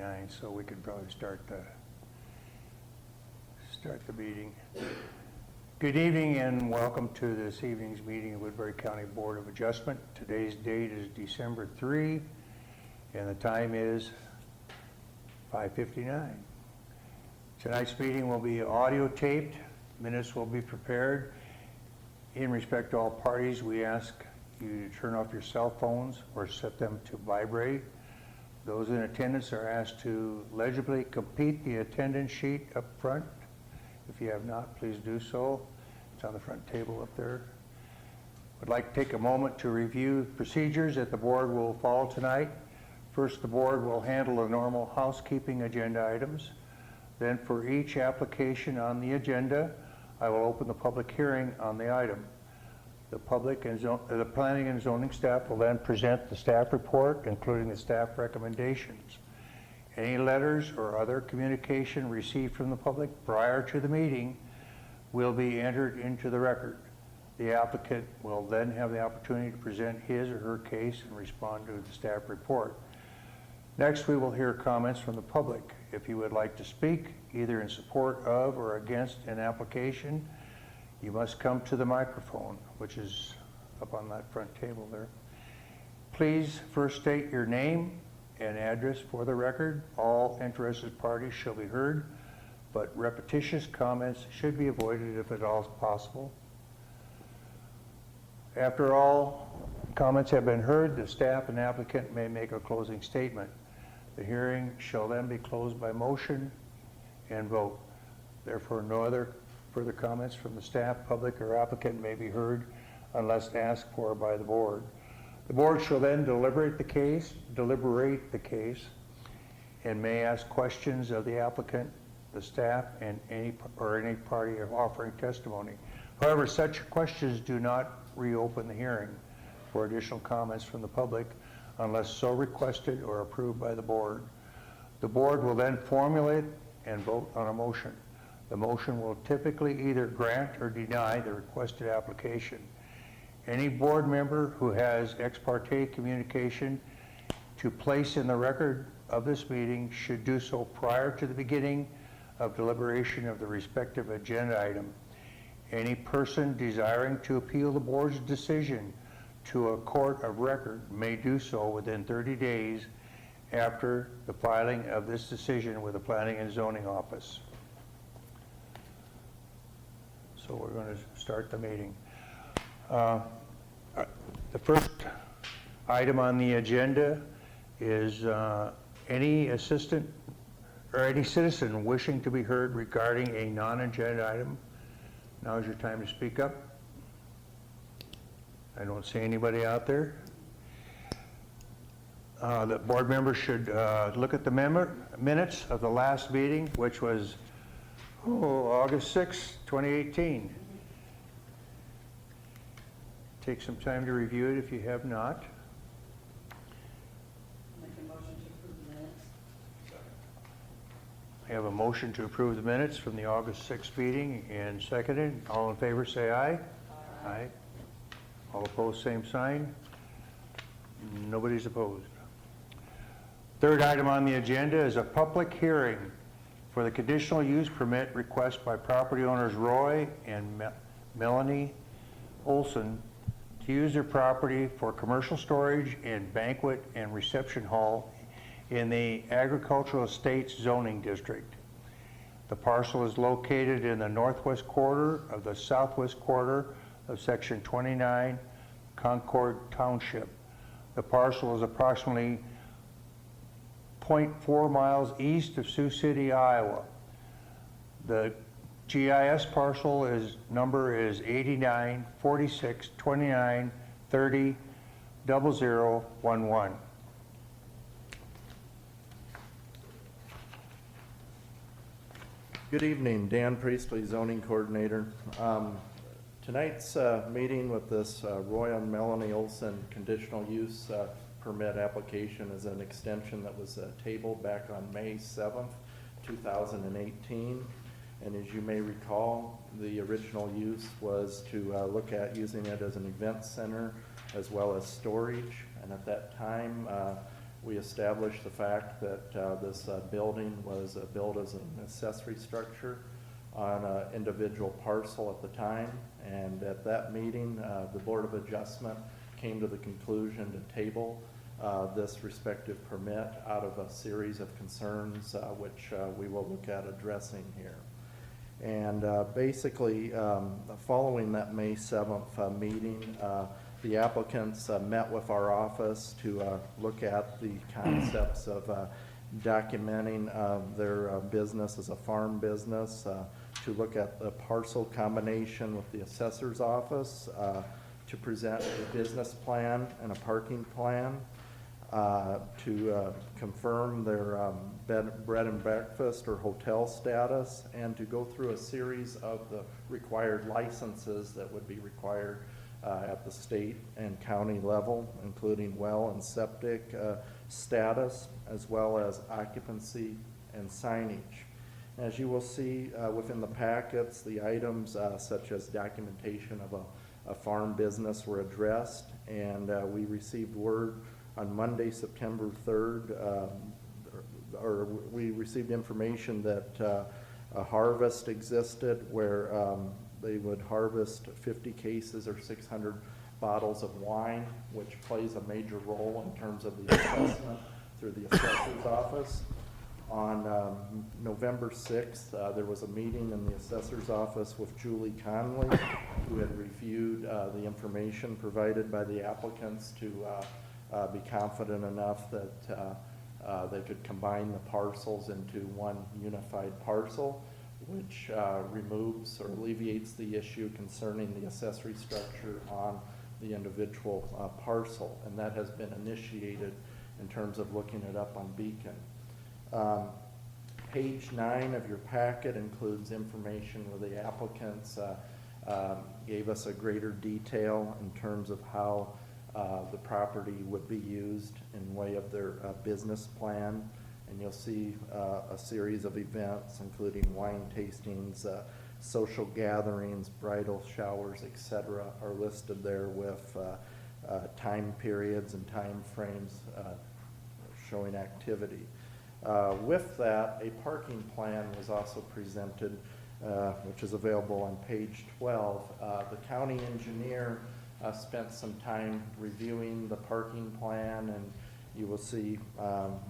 5:59, so we could probably start the meeting. Good evening and welcome to this evening's meeting of Woodbury County Board of Adjustment. Today's date is December 3, and the time is 5:59. Tonight's meeting will be audio taped. Minutes will be prepared. In respect to all parties, we ask you to turn off your cell phones or set them to vibrate. Those in attendance are asked to legibly complete the attendance sheet up front. If you have not, please do so. It's on the front table up there. I'd like to take a moment to review procedures that the board will follow tonight. First, the board will handle the normal housekeeping agenda items. Then for each application on the agenda, I will open the public hearing on the item. The planning and zoning staff will then present the staff report, including the staff recommendations. Any letters or other communication received from the public prior to the meeting will be entered into the record. The applicant will then have the opportunity to present his or her case and respond to the staff report. Next, we will hear comments from the public. If you would like to speak, either in support of or against an application, you must come to the microphone, which is up on that front table there. Please first state your name and address for the record. All interested parties shall be heard, but repetitious comments should be avoided if at all possible. After all comments have been heard, the staff and applicant may make a closing statement. The hearing shall then be closed by motion and vote. Therefore, no other further comments from the staff, public, or applicant may be heard unless asked for by the board. The board shall then deliberate the case, and may ask questions of the applicant, the staff, and any party offering testimony. However, such questions do not reopen the hearing for additional comments from the public unless so requested or approved by the board. The board will then formulate and vote on a motion. The motion will typically either grant or deny the requested application. Any board member who has ex parte communication to place in the record of this meeting should do so prior to the beginning of deliberation of the respective agenda item. Any person desiring to appeal the board's decision to a court of record may do so within 30 days after the filing of this decision with the Planning and Zoning Office. So we're going to start the meeting. The first item on the agenda is any assistant or any citizen wishing to be heard regarding a non-agenda item. Now is your time to speak up. I don't see anybody out there. The board members should look at the minutes of the last meeting, which was August 6, 2018. Take some time to review it if you have not. Make a motion to approve the minutes. I have a motion to approve the minutes from the August 6th meeting and seconded. All in favor say aye. Aye. All opposed, same sign. Nobody's opposed. Third item on the agenda is a public hearing for the conditional use permit request by property owners Roy and Melanie Olson to use their property for commercial storage and banquet and reception hall in the agricultural estates zoning district. The parcel is located in the northwest quarter of the southwest quarter of Section 29, Concord Township. The parcel is approximately 0.4 miles east of Sioux City, Iowa. The GIS parcel number is 89 46 29 30 0011. Good evening, Dan Priestley, zoning coordinator. Tonight's meeting with this Roy and Melanie Olson conditional use permit application is an extension that was tabled back on May 7th, 2018. And as you may recall, the original use was to look at using it as an event center as well as storage. And at that time, We established the fact that this building was built as an accessory structure on an individual parcel at the time, and at that meeting, the Board of Adjustment came to the conclusion to table this respective permit out of a series of concerns which we will look at addressing here. And basically, following that May 7th meeting, the applicants met with our office to look at the concepts of documenting their business as a farm business, to look at the parcel combination with the assessor's office, to present a business plan and a parking plan, to confirm their bread and breakfast or hotel status, and to go through a series of the required licenses that would be required at the state and county level, including well and septic status, as well as occupancy and signage. As you will see within the packets, the items such as documentation of a farm business were addressed, and we received word on Monday, September 3rd, or we received information that a harvest existed where they would harvest 50 cases or 600 bottles of wine, which plays a major role in terms of the assessment through the assessor's office. On November 6th, there was a meeting in the assessor's office with Julie Conley, who had reviewed the information provided by the applicants to be confident enough that they could combine the parcels into one unified parcel, which removes or alleviates the issue concerning the accessory structure on the individual parcel. And that has been initiated in terms of looking it up on Beacon. Page 9 of your packet includes information where the applicants gave us a greater detail in terms of how the property would be used in way of their business plan. And you'll see a series of events, including wine tastings, social gatherings, bridal showers, etc., are listed there with time periods and time frames showing activity. With that, a parking plan was also presented, which is available on page 12. The county engineer spent some time reviewing the parking plan, and you will see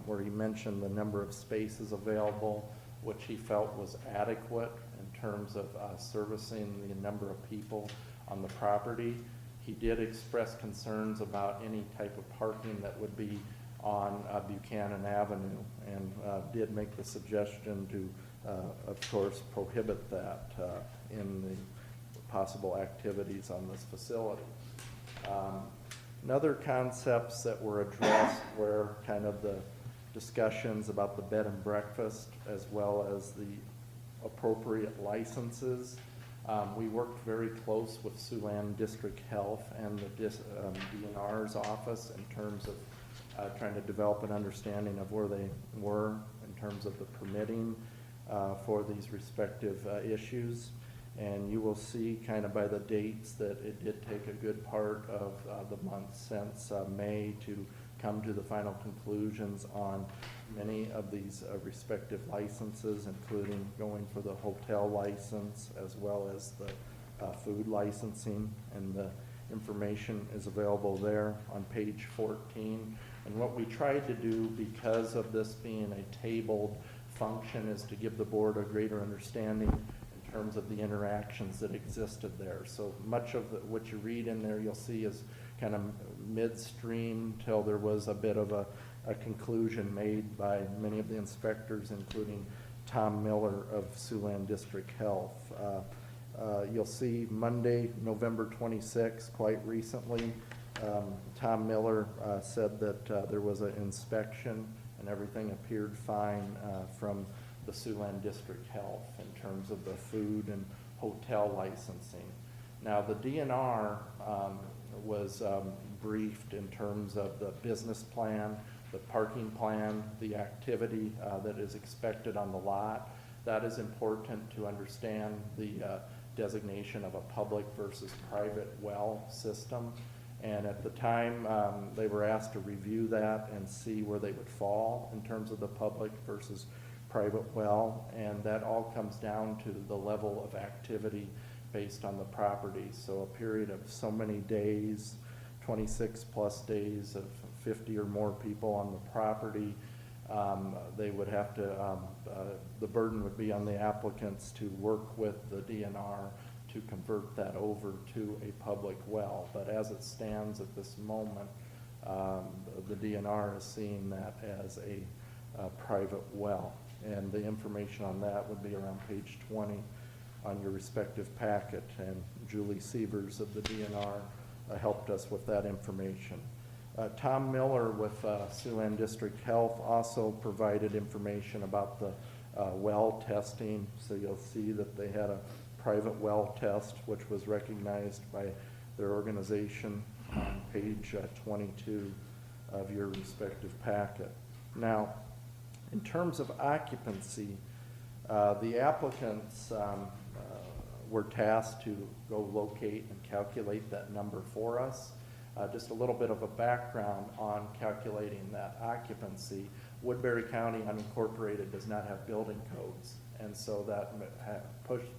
where he mentioned the number of spaces available, which he felt was adequate in terms of servicing the number of people on the property. He did express concerns about any type of parking that would be on Buchanan Avenue, and did make the suggestion to, of course, prohibit that in the possible activities on this facility. Another concepts that were addressed were kind of the discussions about the bed and breakfast, as well as the appropriate licenses. We worked very close with Siouxland District Health and the DNR's office in terms of trying to develop an understanding of where they were in terms of the permitting for these respective issues. And you will see kind of by the dates that it did take a good part of the month since May to come to the final conclusions on many of these respective licenses, including going for the hotel license as well as the food licensing. And the information is available there on page 14. And what we tried to do, because of this being a tabled function, is to give the board a greater understanding in terms of the interactions that existed there. So much of what you read in there you'll see is kind of midstream till there was a bit of a conclusion made by many of the inspectors, including Tom Miller of Siouxland District Health. You'll see Monday, November 26th, quite recently, Tom Miller said that there was an inspection and everything appeared fine from the Siouxland District Health in terms of the food and hotel licensing. Now the DNR was briefed in terms of the business plan, the parking plan, the activity that is expected on the lot. That is important to understand the designation of a public versus private well system. And at the time, they were asked to review that and see where they would fall in terms of the public versus private well. And that all comes down to the level of activity based on the property. So a period of so many days, 26 plus days of 50 or more people on the property, they would have to, the burden would be on the applicants to work with the DNR to convert that over to a public well. But as it stands at this moment, the DNR is seeing that as a private well. And the information on that would be around page 20 on your respective packet. And Julie Sievers of the DNR helped us with that information. Tom Miller with Siouxland District Health also provided information about the well testing. So you'll see that they had a private well test, which was recognized by their organization on page 22 of your respective packet. Now, in terms of occupancy, the applicants were tasked to go locate and calculate that number for us. Just a little bit of a background on calculating that occupancy. Woodbury County unincorporated does not have building codes, and so that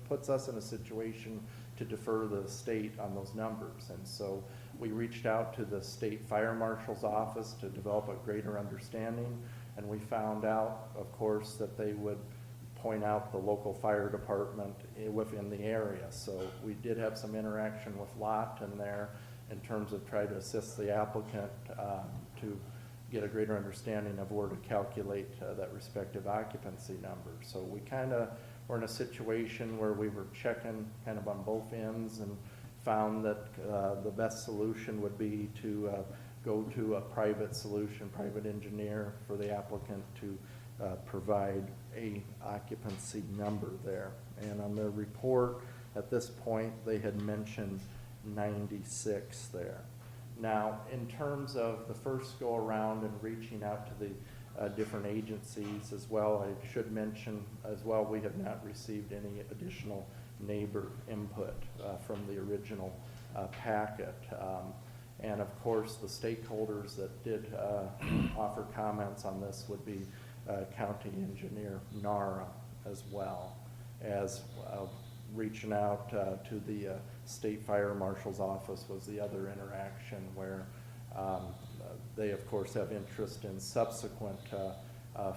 puts us in a situation to defer the state on those numbers. And so we reached out to the state fire marshal's office to develop a greater understanding, and we found out, of course, that they would point out the local fire department within the area. So we did have some interaction with Lawton there in terms of trying to assist the applicant to get a greater understanding of where to calculate that respective occupancy number. So we kind of were in a situation where we were checking kind of on both ends and found that the best solution would be to go to a private solution, private engineer for the applicant to provide a occupancy number there. And on their report at this point, they had mentioned 96 there. Now, in terms of the first go around and reaching out to the different agencies as well, I should mention as well, we have not received any additional neighbor input from the original packet. And of course, the stakeholders that did offer comments on this would be County Engineer Nara, as well as reaching out to the State Fire Marshal's office was the other interaction where they of course have interest in subsequent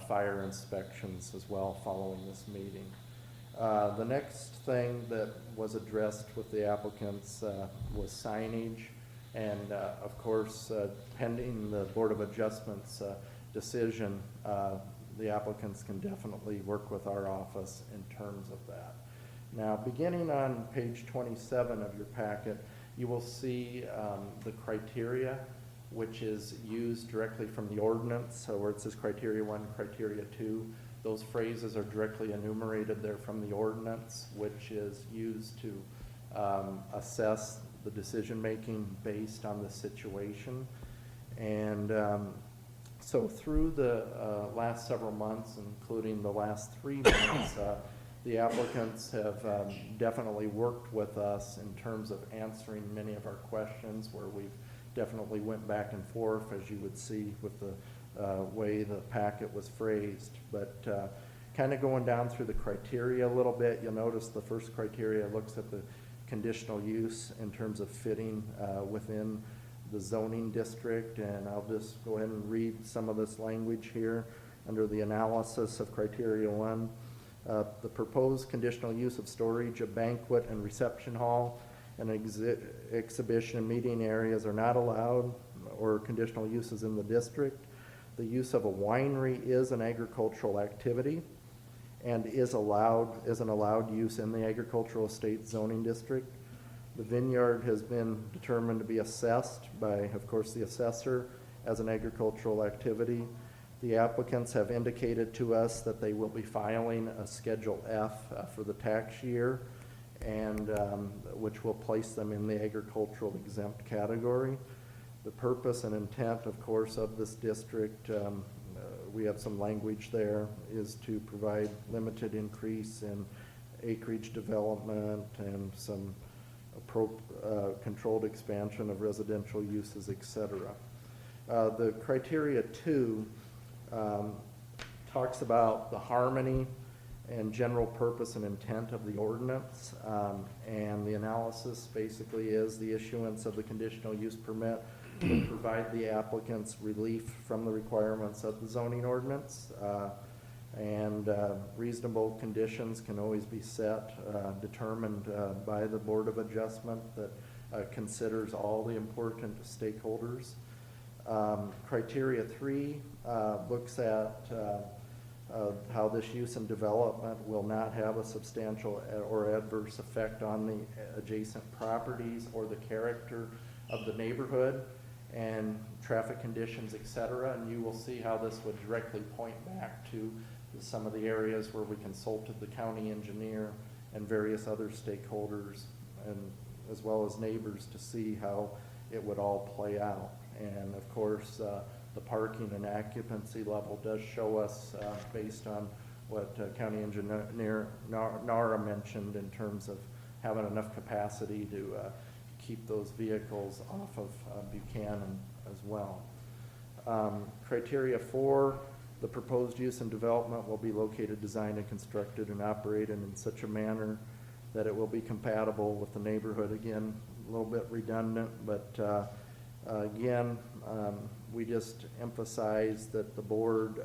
fire inspections as well following this meeting. The next thing that was addressed with the applicants was signage, and of course pending the Board of Adjustments decision, the applicants can definitely work with our office in terms of that. Now, beginning on page 27 of your packet, you will see the criteria, which is used directly from the ordinance. So where it says criteria 1, criteria 2, those phrases are directly enumerated there from the ordinance, which is used to assess the decision-making based on the situation. And so through the last several months, including the last 3 months, the applicants have definitely worked with us in terms of answering many of our questions, where we've definitely went back and forth, as you would see with the way the packet was phrased. But kind of going down through the criteria a little bit, you'll notice the first criteria looks at the conditional use in terms of fitting within the zoning district, and I'll just go ahead and read some of this language here under the analysis of criteria 1. The proposed conditional use of storage, a banquet and reception hall, and exhibition and meeting areas are not allowed, or conditional uses in the district. The use of a winery is an agricultural activity and is an allowed use in the agricultural estate zoning district. The vineyard has been determined to be assessed by, of course, the assessor as an agricultural activity. The applicants have indicated to us that they will be filing a Schedule F for the tax year, and which will place them in the agricultural exempt category. The purpose and intent, of course, of this district, we have some language there, is to provide limited increase in acreage development and some controlled expansion of residential uses, et cetera. The criteria 2 talks about the harmony and general purpose and intent of the ordinance, and the analysis basically is the issuance of the conditional use permit will provide the applicants relief from the requirements of the zoning ordinance, and reasonable conditions can always be set, determined by the Board of Adjustment that considers all the important stakeholders. Criteria 3 looks at how this use and development will not have a substantial or adverse effect on the adjacent properties or the character of the neighborhood and traffic conditions, et cetera. And you will see how this would directly point back to some of the areas where we consulted the county engineer and various other stakeholders, and as well as neighbors, to see how it would all play out. And of course, the parking and occupancy level does show us, based on what County Engineer Nara mentioned in terms of having enough capacity to keep those vehicles off of Buchanan as well. Criteria 4, the proposed use and development will be located, designed, and constructed and operated in such a manner that it will be compatible with the neighborhood. Again, a little bit redundant, but again, we just emphasize that the board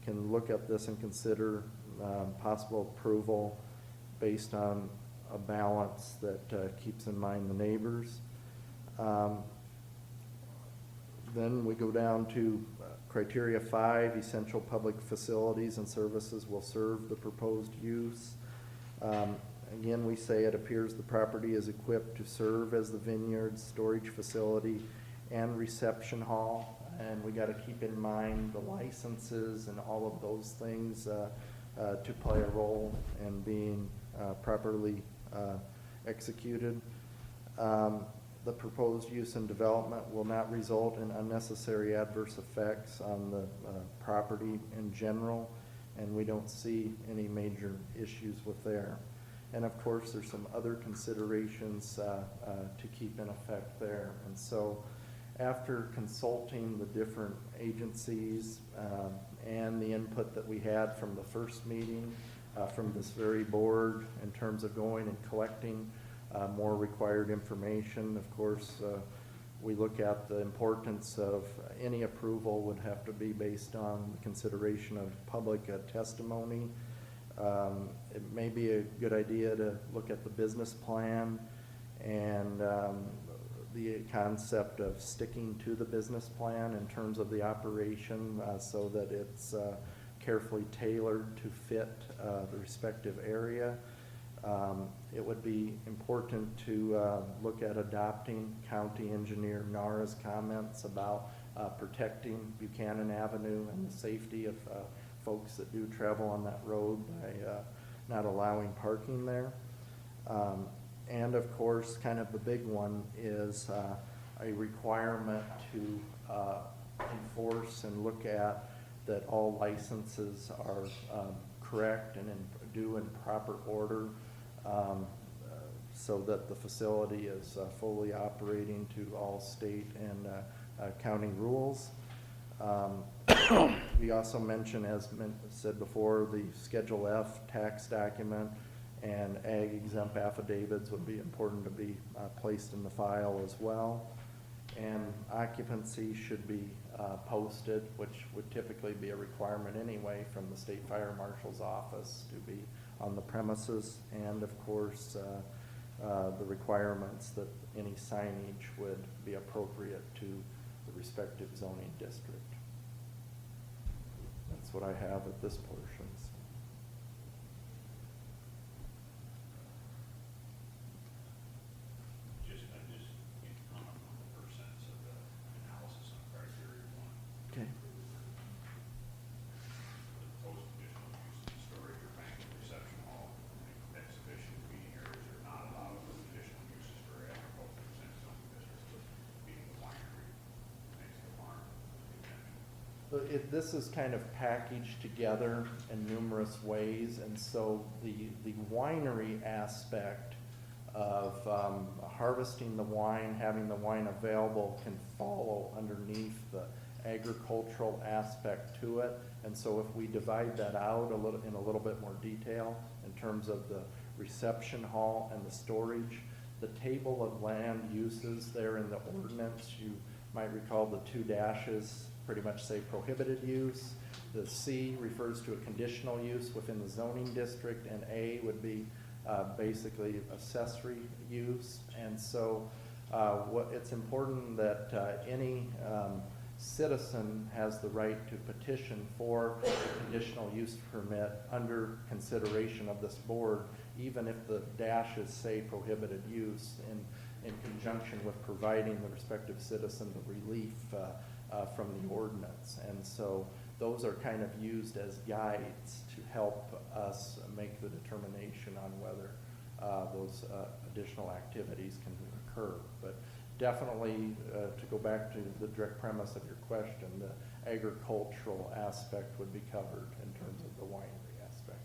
can look at this and consider possible approval based on a balance that keeps in mind the neighbors. Then we go down to criteria 5, essential public facilities and services will serve the proposed use. Again, we say it appears the property is equipped to serve as the vineyard, storage facility, and reception hall. And we got to keep in mind the licenses and all of those things to play a role in being properly executed. The proposed use and development will not result in unnecessary adverse effects on the property in general, and we don't see any major issues with there. And of course, there's some other considerations to keep in effect there. And so after consulting the different agencies and the input that we had from the first meeting, from this very board in terms of going and collecting more required information, of course, we look at the importance of any approval would have to be based on the consideration of public testimony. It may be a good idea to look at the business plan and the concept of sticking to the business plan in terms of the operation so that it's carefully tailored to fit the respective area. It would be important to look at adopting County Engineer Nara's comments about protecting Buchanan Avenue and the safety of folks that do travel on that road by not allowing parking there. And of course, kind of the big one is a requirement to enforce and look at that all licenses are correct and due in proper order, so that the facility is fully operating to all state and county rules. We also mentioned, as said before, the Schedule F tax document and ag exempt affidavits would be important to be placed in the file as well. And occupancy should be posted, which would typically be a requirement anyway from the State Fire Marshal's office to be on the premises. And of course, the requirements that any signage would be appropriate to the respective zoning district. That's what I have at this portion. Just need to comment on the first sentence of the analysis on criteria 1. Okay. The proposed conditional use of storage or banquet reception hall and exhibition meeting areas are not allowed for conditional uses for agricultural exempt zoning districts, being the winery, makes the farm. This is kind of packaged together in numerous ways, and so the winery aspect of harvesting the wine, having the wine available can follow underneath the agricultural aspect to it. And so if we divide that out in a little bit more detail in terms of the reception hall and the storage, the table of land uses there in the ordinance, you might recall the 2 dashes pretty much say prohibited use. The C refers to a conditional use within the zoning district, and A would be basically accessory use. And so it's important that any citizen has the right to petition for a conditional use permit under consideration of this board, even if the dashes say prohibited use, in conjunction with providing the respective citizen the relief from the ordinance. And so those are kind of used as guides to help us make the determination on whether those additional activities can occur. But definitely, to go back to the direct premise of your question, the agricultural aspect would be covered in terms of the winery aspect.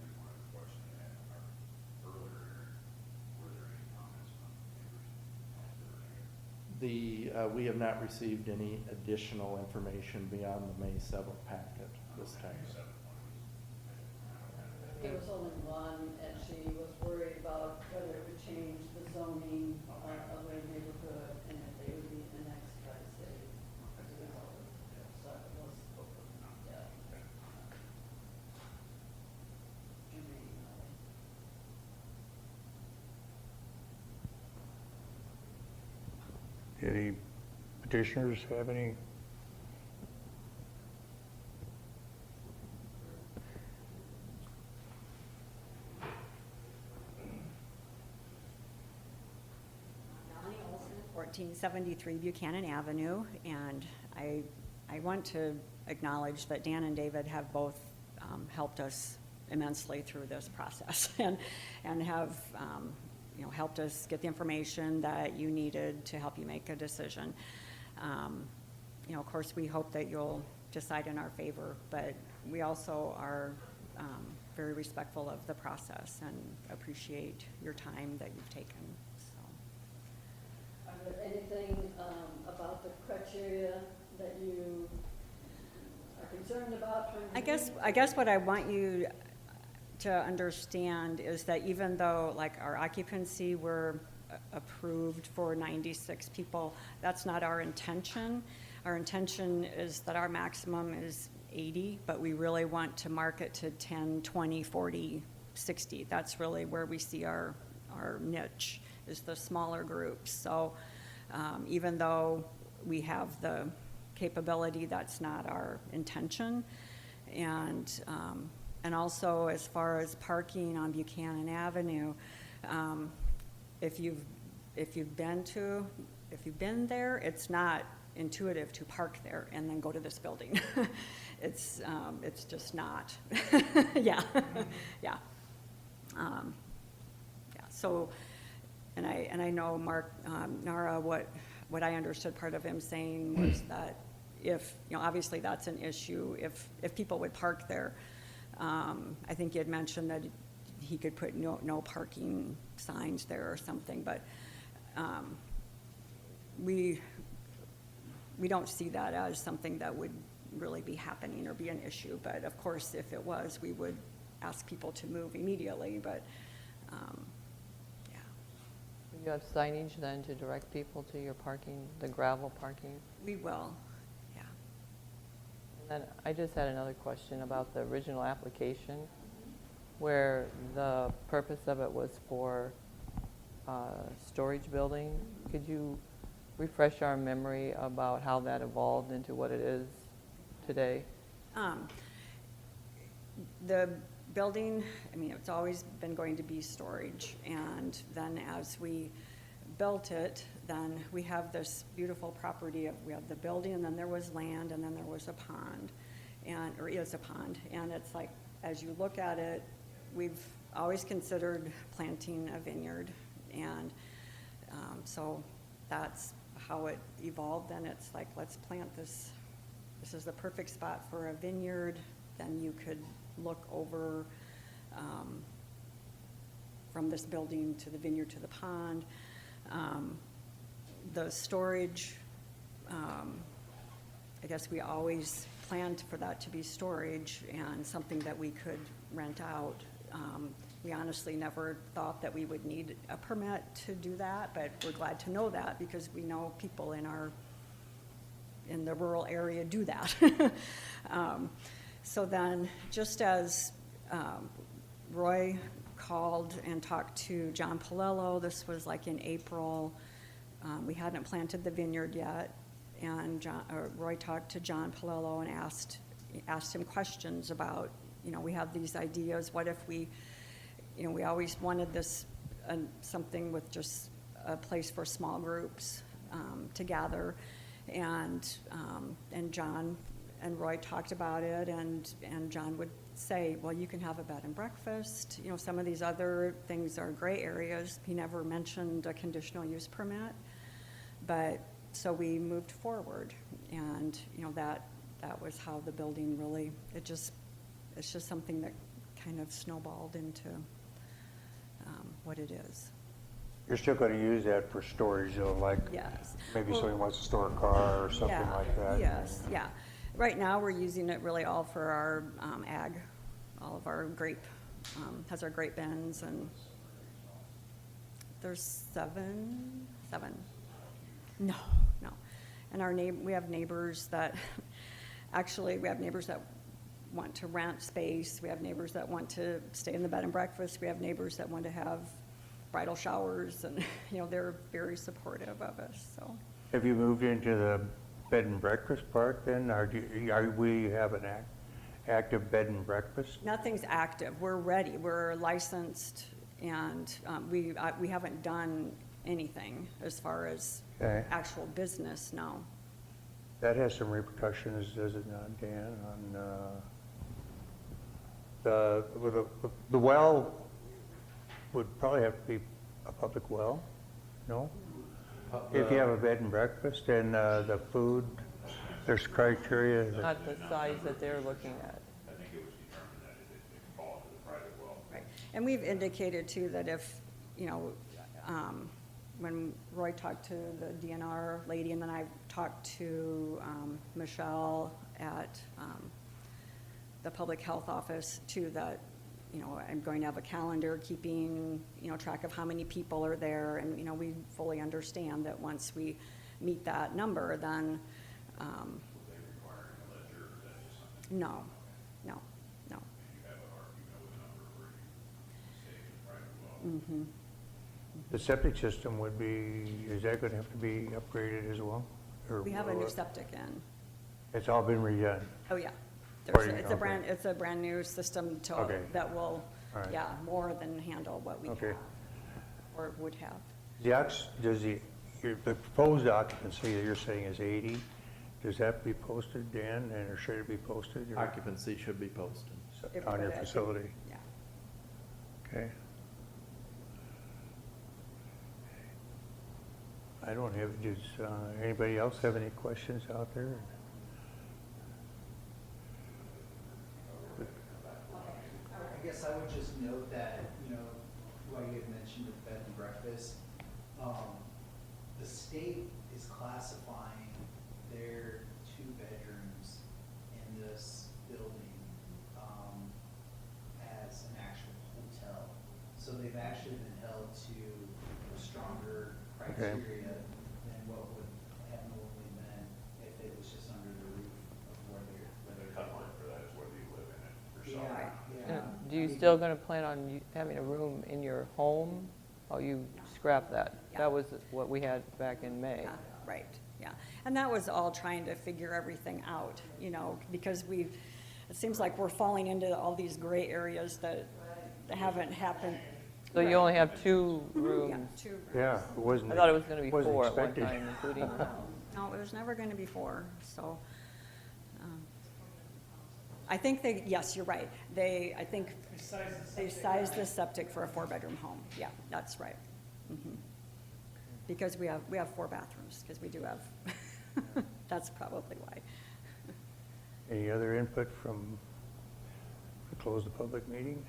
And one other question I had, earlier, were there any comments from neighbors? We have not received any additional information beyond the May 7th packet this time. There was only one, and she was worried about whether it would change the zoning of a neighborhood and if they would be annexed by the city as a result of it. So it was, yeah. Germane, Any petitioners have any? Melanie Olson, 1473 Buchanan Avenue, and I want to acknowledge that Dan and David have both helped us immensely through this process and have helped us get the information that you needed to help you make a decision. Of course, we hope that you'll decide in our favor, but we also are very respectful of the process and appreciate your time that you've taken. So. Are there anything about the criteria that you are concerned about? I guess what I want you to understand is that even though like our occupancy were approved for 96 people, that's not our intention. Our intention is that our maximum is 80, but we really want to market to 10, 20, 40, 60. That's really where we see our niche, is the smaller groups. So even though we have the capability, that's not our intention. And also, as far as parking on Buchanan Avenue, if you've been there, it's not intuitive to park there and then go to this building. It's just not. Yeah, yeah. So, and I know Mark Nara, what I understood part of him saying was that if obviously that's an issue if people would park there. I think you had mentioned that he could put no parking signs there or something, but we don't see that as something that would really be happening or be an issue. But of course, if it was, we would ask people to move immediately. But yeah. You have signage then to direct people to your parking, the gravel parking? We will, yeah. And then I just had another question about the original application, where the purpose of it was for storage building. Could you refresh our memory about how that evolved into what it is today? The building, it's always been going to be storage, and then as we built it, then we have this beautiful property we have the building, and then there was land, and then there was a pond, or is a pond, and it's like, as you look at it, we've always considered planting a vineyard, and so that's how it evolved. And it's like, let's plant this is the perfect spot for a vineyard. Then you could look over from this building to the vineyard to the pond. The storage, I guess we always planned for that to be storage and something that we could rent out. We honestly never thought that we would need a permit to do that, but we're glad to know that because we know people in the rural area do that. So then, just as Roy called and talked to John Palello, this was like in April, we hadn't planted the vineyard yet, and Roy talked to John Palello and asked him questions about, we have these ideas, what if we always wanted this, something with just a place for small groups to gather, and John and Roy talked about it, and John would say, well, you can have a bed and breakfast, some of these other things are gray areas. He never mentioned a conditional use permit, but, so we moved forward, and, that was how the building really, it's just something that kind of snowballed into what it is. You're still going to use that for storage, though, like Yes. maybe Well, somebody wants to store a car or something yeah, like that? Yes, yeah. Right now, we're using it really all for our ag, all of our grape, has our grape bins, and there's seven. No. And we have neighbors that, actually, we have neighbors that want to rent space, we have neighbors that want to stay in the bed and breakfast, we have neighbors that want to have bridal showers, and, they're very supportive of us, so. Have you moved into the bed and breakfast part then, or we have an active bed and breakfast? Nothing's active, we're ready, we're licensed, and we haven't done anything as far as Okay. actual business, no. That has some repercussions, does it not, Dan, on the well would probably have to be a public well, no? If you have a bed and breakfast and the food, there's criteria that, Not the size that they're looking at. I think it was determined that it falls to the private well. Right, and we've indicated too that if, when Roy talked to the DNR lady, and then I talked to Michelle at the public health office too, that, I'm going to have a calendar keeping, track of how many people are there, and, we fully understand that once we meet that number, then, They require a ledger, or is that just something no. you have a number where you stay in the private well? Mm-hmm. the septic system would be, is that going to have to be upgraded as well? Or- We have a new septic in. It's all been redone? Oh, yeah. Or you- It's a brand new system Okay. that will, All right. yeah, more than handle what we Okay. have, or would have. The proposed occupancy that you're saying is 80, does that have to be posted, Dan, or should it be posted or- Occupancy should be posted. If- on your but I think- facility? Yeah. Okay. I don't have, does anybody else have any questions out there? I guess I would just note that, what you had mentioned with bed and breakfast, the state is classifying their 2 bedrooms in this building as an actual hotel. So they've actually been held to a stronger criteria than what would have normally been if it was just under the roof of where The they're. cut line for that is whether you live in it yourself. Yeah, And yeah. Do you I mean, still gonna plan on having a room in your home? Oh, you scrap that? Yeah. That was what we had back in May. Yeah, right, yeah. And that was all trying to figure everything out, because it seems like we're falling into all these gray areas that haven't happened. So you only have 2 Yeah, rooms? 2 rooms. Yeah, it wasn't. I thought it was gonna be wasn't 4 at one expected. time, including, No, it was never going to be 4, so. I think yes, you're right. I think they sized the septic for a 4-bedroom home. Yeah, that's right. Mhm. Because we have 4 bathrooms, because we do have, that's probably why. Any other input to close the public meeting?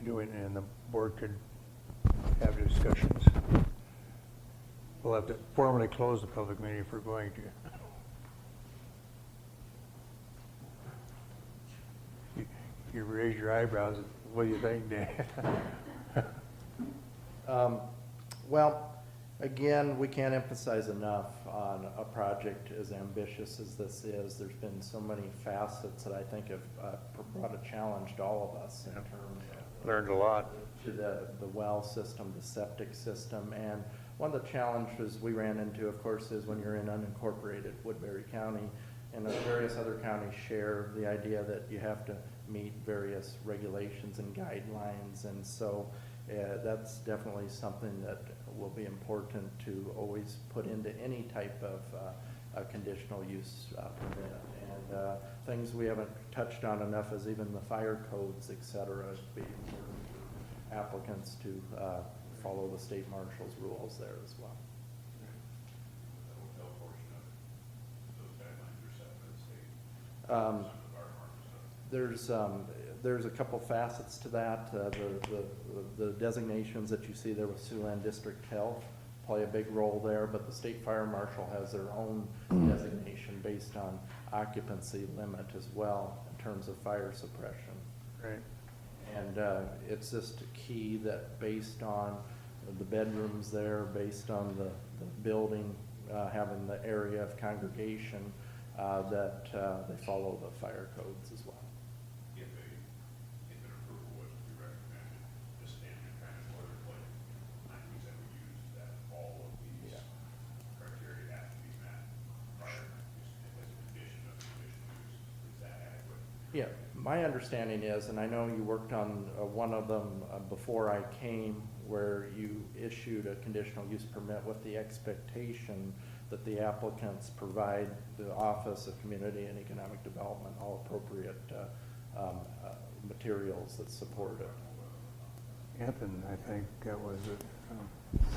doing, and the board could have discussions. We'll have to formally close the public meeting if we're going to. You raise your eyebrows, what do you think, Dan? Well, again, we can't emphasize enough on a project as ambitious as this is. There's been so many facets that I think have brought a challenge to all of us in terms of Learned a lot. to the well system, the septic system. And one of the challenges we ran into, of course, is when you're in unincorporated Woodbury County, and the various other counties share the idea that you have to meet various regulations and guidelines. And so that's definitely something that will be important to always put into any type of a conditional use permit. And things we haven't touched on enough is even the fire codes, et cetera. It'd be important for applicants to follow the state marshal's rules there as well. The hotel portion of it, those guidelines are set by the state. Um, Some of the fire marshal stuff. There's a couple facets to that. The designations that you see there with Siouxland District Health play a big role there, but the state fire marshal has their own designation based on occupancy limit as well in terms of fire suppression. Right. And it's just key that based on the bedrooms there, based on the building having the area of congregation, that they follow the fire codes as well. If an approval was to be recommended, the standard kind of boilerplate language that we use, that all of these Yeah. criteria have to be met prior to use as a condition of conditional use. Is that adequate? Yeah, my understanding is, and I know you worked on one of them before I came, where you issued a conditional use permit with the expectation that the applicants provide the Office of Community and Economic Development all appropriate materials that support it. Anthony, I think that was it.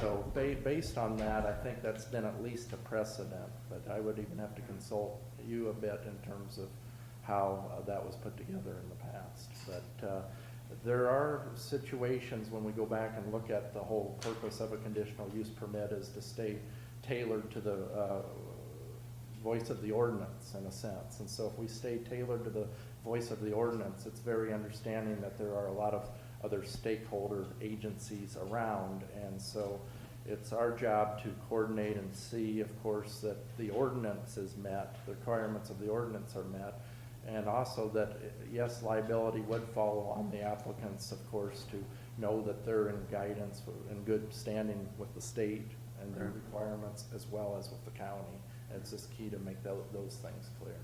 So based on that, I think that's been at least a precedent, but I would even have to consult you a bit in terms of how that was put together in the past. But there are situations when we go back and look at the whole purpose of a conditional use permit is to stay tailored to the voice of the ordinance in a sense. And so if we stay tailored to the voice of the ordinance, it's very understanding that there are a lot of other stakeholder agencies around. And so it's our job to coordinate and see, of course, that the ordinance is met, the requirements of the ordinance are met, and also that, yes, liability would fall on the applicants, of course, to know that they're in guidance, in good standing with the state and their requirements, as well as with the county. And it's just key to make those things clear.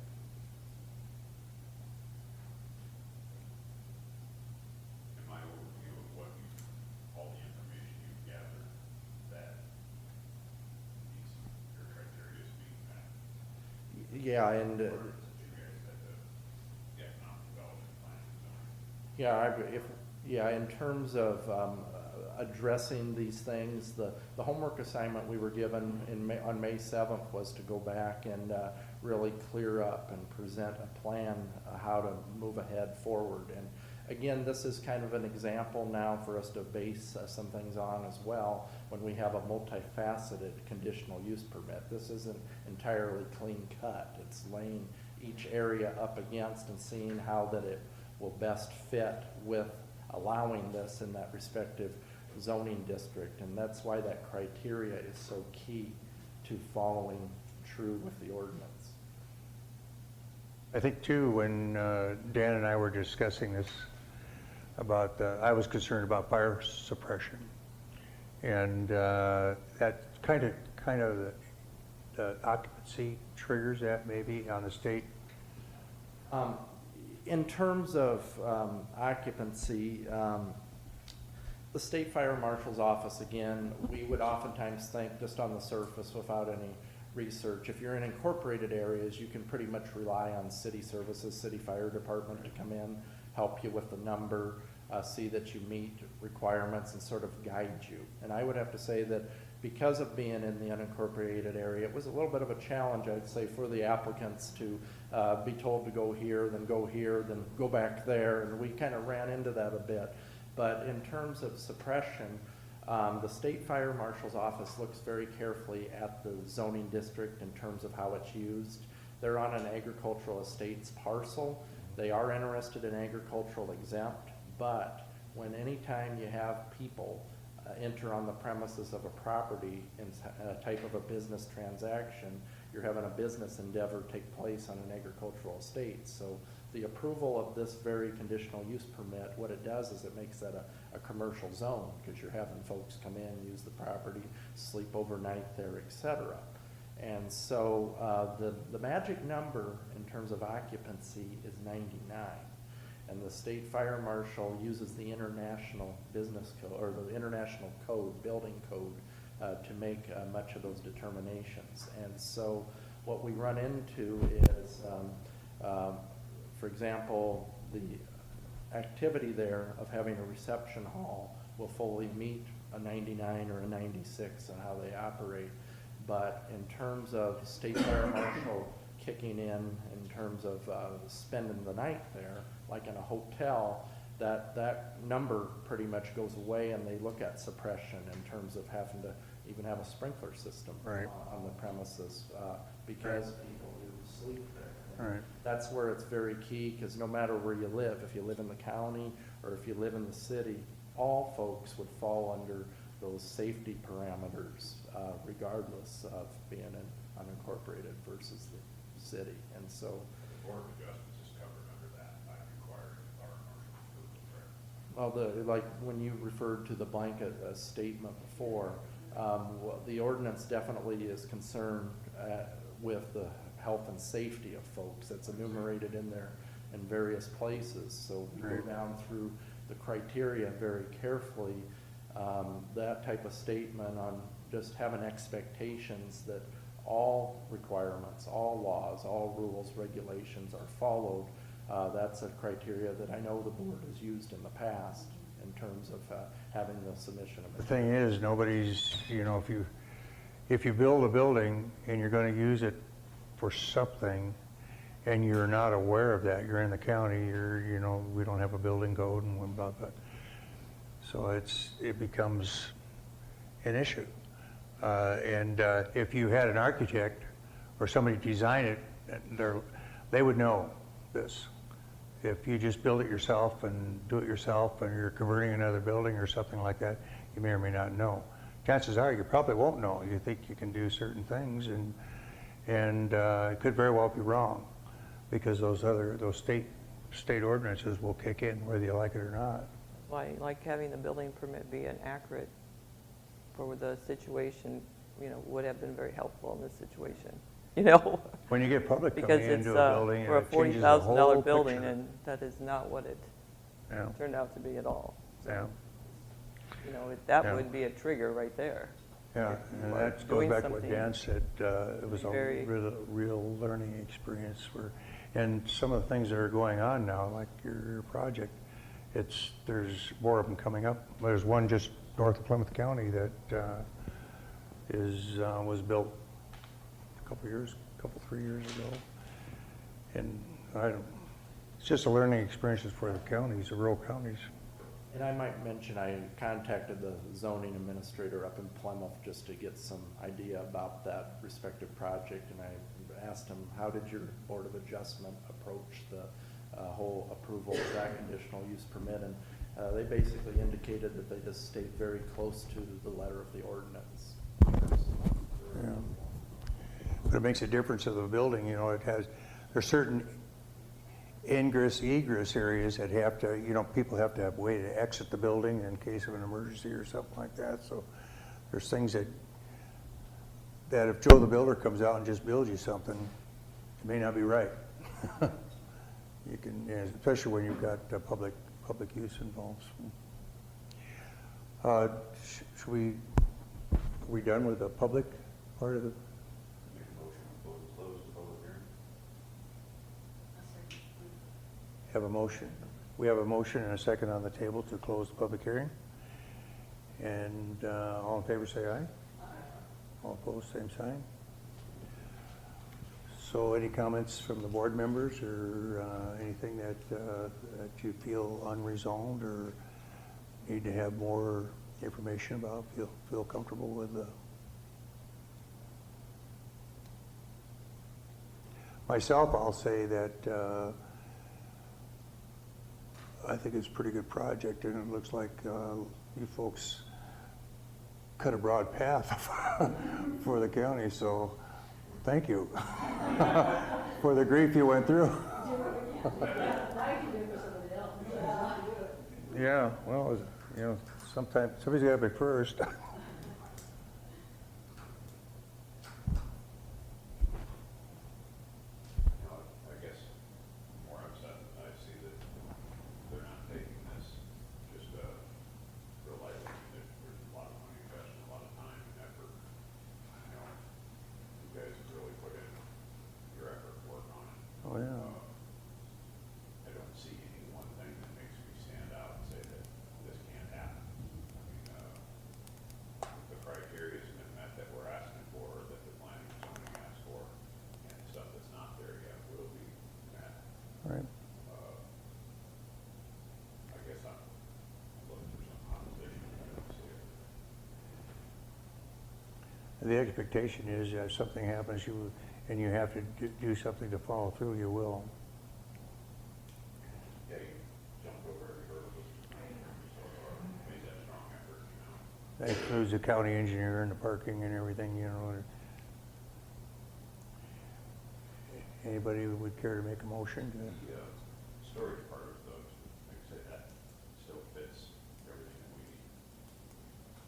In my overview of what all the information you've gathered, that these, your criteria is being met. Yeah, and That you guys had the economic development plan and zoning. in terms of addressing these things, the homework assignment we were given on May 7th was to go back and really clear up and present a plan how to move ahead forward. And again, this is kind of an example now for us to base some things on as well when we have a multifaceted conditional use permit. This isn't entirely clean cut. It's laying each area up against and seeing how that it will best fit with allowing this in that respective zoning district. And that's why that criteria is so key to following true with the ordinance. I think too, when Dan and I were discussing this, about, I was concerned about fire suppression. And that kind of the occupancy triggers that maybe on the state. In terms of occupancy, the state fire marshal's office, again, we would oftentimes think just on the surface without any research. If you're in incorporated areas, you can pretty much rely on city services, city fire department to come in, help you with the number, see that you meet requirements and sort of guide you. And I would have to say that because of being in the unincorporated area, it was a little bit of a challenge, I'd say, for the applicants to be told to go here, then go back there, and we kind of ran into that a bit. But in terms of suppression, the state fire marshal's office looks very carefully at the zoning district in terms of how it's used. They're on an agricultural estates parcel. They are interested in agricultural exempt, but when anytime you have people enter on the premises of a property in a type of a business transaction, you're having a business endeavor take place on an agricultural estate. So the approval of this very conditional use permit, what it does is it makes that a commercial zone, because you're having folks come in, use the property, sleep overnight there, et cetera. And so the magic number in terms of occupancy is 99. And the state fire marshal uses the international business code, or the international code, building code, to make much of those determinations. And so what we run into is, for example, the activity there of having a reception hall will fully meet a 99 or a 96 on how they operate. But in terms of state fire marshal kicking in terms of spending the night there, like in a hotel, that number pretty much goes away, and they look at suppression in terms of having to even have a sprinkler system Right. on the premises because people do sleep there. Right. That's where it's very key, because no matter where you live, if you live in the county or if you live in the city, all folks would fall under those safety parameters regardless of being an unincorporated versus the city. And so The Board of Adjustments is covered under that by requiring the fire marshal's approval, correct? well, like when you referred to the blanket statement before, well, the ordinance definitely is concerned with the health and safety of folks. That's enumerated in there in various places. So we go Right. down through the criteria very carefully. That type of statement on just having expectations that all requirements, all laws, all rules, regulations are followed, that's a criteria that I know the board has used in the past in terms of having the submission of. The thing is, nobody's, if you build a building and you're gonna use it for something and you're not aware of that, you're in the county, we don't have a building code and blah, blah. So it becomes an issue. And if you had an architect or somebody design it, they would know this. If you just build it yourself and do it yourself and you're converting another building or something like that, you may or may not know. Chances are you probably won't know. You think you can do certain things, and it could very well be wrong, because those state ordinances will kick in whether you like it or not. Why, like having the building permit be inaccurate for the situation, would have been very helpful in this situation, When you get public Because coming it's into a building, for a it changes the whole $40,000 building, picture. and that is not what it Yeah, turned out to be at all. yeah, That Yeah. would be a trigger right there. yeah. And that goes Doing back to what something Dan said. It was a very- real learning experience and some of the things that are going on now, like your project, there's more of them coming up. There's one just north of Plymouth County that was built a couple, 3 years ago. And it's just a learning experience for the counties, the rural counties. And I might mention, I contacted the zoning administrator up in Plymouth just to get some idea about that respective project, and I asked him, how did your Board of Adjustment approach the whole approval of that conditional use permit? And they basically indicated that they just stayed very close to the letter of the ordinance. Yeah. But it makes a difference of the building, there's certain ingress, egress areas that have to, people have to have a way to exit the building in case of an emergency or something like that. So there's things that if Joe the builder comes out and just builds you something, it may not be right. You can, especially when you've got public use involved. Are we done with the public part of the? Make a motion to close the public hearing. Have a motion. We have a motion and a second on the table to close the public hearing. And all in favor say aye. All opposed, same sign. So any comments from the board members or anything that you feel unresolved or need to have more information about, feel comfortable with the. Myself, I'll say that I think it's a pretty good project, and it looks like you folks cut a broad path for the county, so thank you for the grief you went through. I can do it for somebody else, but I can do it. Yeah, well, you know, sometimes, somebody's got to be first. You know, I guess more upset that I see that they're not taking this just real lightly. There's a lot of money invested, a lot of time and effort. You know, you guys have really put in your effort to work on it. Oh, yeah. I don't see any one thing that makes me stand out and say that this can't happen. I mean, the criteria has been met that we're asking for, that the planning and zoning asked for, and stuff that's not there yet will be met. Right. I guess I'm looking for some opposition. I don't see it. The expectation is that if something happens, and you have to do something to follow through, you will. Yeah, you jumped over every hurdle, so made that strong effort, you know. That includes the county engineer and the parking and everything, you know. Anybody who would care to make a motion to? The storage part of those, like I say, that still fits everything that we need.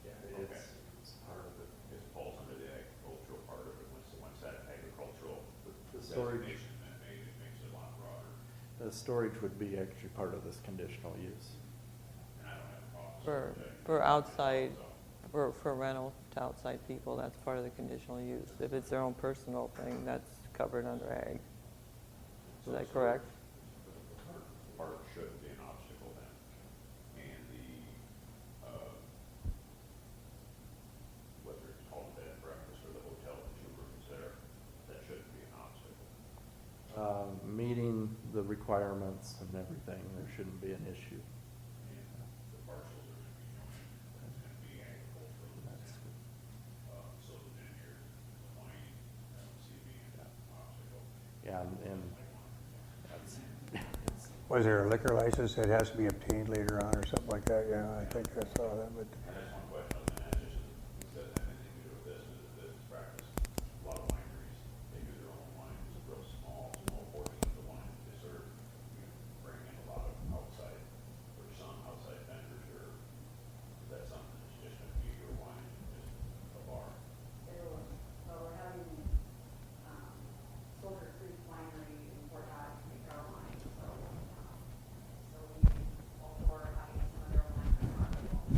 Yeah, Okay. it's part of it. It falls under the agricultural part of it, once that agricultural The storage, designation is made, it makes it a lot broader, the storage would be actually part of this conditional use. and I don't have problems. For outside, for rental to outside people, that's part of the conditional use. If it's their own personal thing, that's covered under ag. Is that correct? Part shouldn't be an obstacle then, and whether it's called bed and breakfast or the hotel that you were considering, that shouldn't be an obstacle. Meeting the requirements and everything, there shouldn't be an issue. And the parcels are gonna be joined, it's gonna be agricultural. That's good. So the vineyard, the wine, I don't see being an obstacle. Yeah, and that's, it's, Was there a liquor license that has to be obtained later on or something like that? Yeah, I think I saw that, but. And that's one question I was gonna ask, just, it doesn't have anything to do with this, it's a business practice. A lot of wineries, they do their own wine, it's a real small portion of the wine that they serve. You bring in a lot of outside, or some outside vendors, or is that something that's just gonna be your wine, just a bar? We're having Soldier Creek Winery in Fort Dodge make our wine, so we also are having some of their wine available.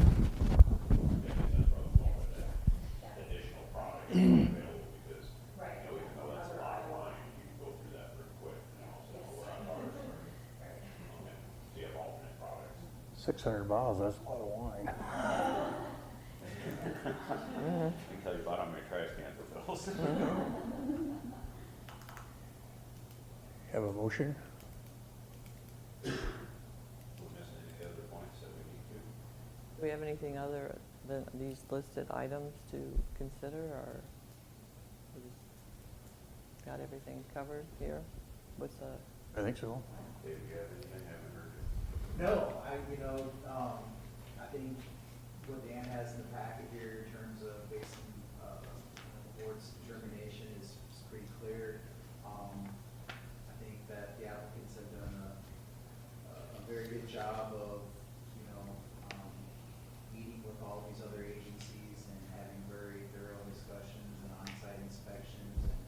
Yeah, because that's probably more of that additional product available, because, Right. you know, even though that's a lot of wine, you can go through that pretty quick, you know, so we're out of ours. Okay, so you have alternate products. 600 bottles, that's a lot of wine. I can tell you about how many trash cans are filled. Have a motion? We're missing any other points that we need to? Do we have anything other than these listed items to consider, or we just got everything covered here? What's the, I think so. Dave, do you have anything? I haven't heard you. No, I think what Dan has in the packet here in terms of basing, the board's determination is pretty clear. I think that the applicants have done a very good job of, meeting with all these other agencies and having very thorough discussions and on-site inspections. And,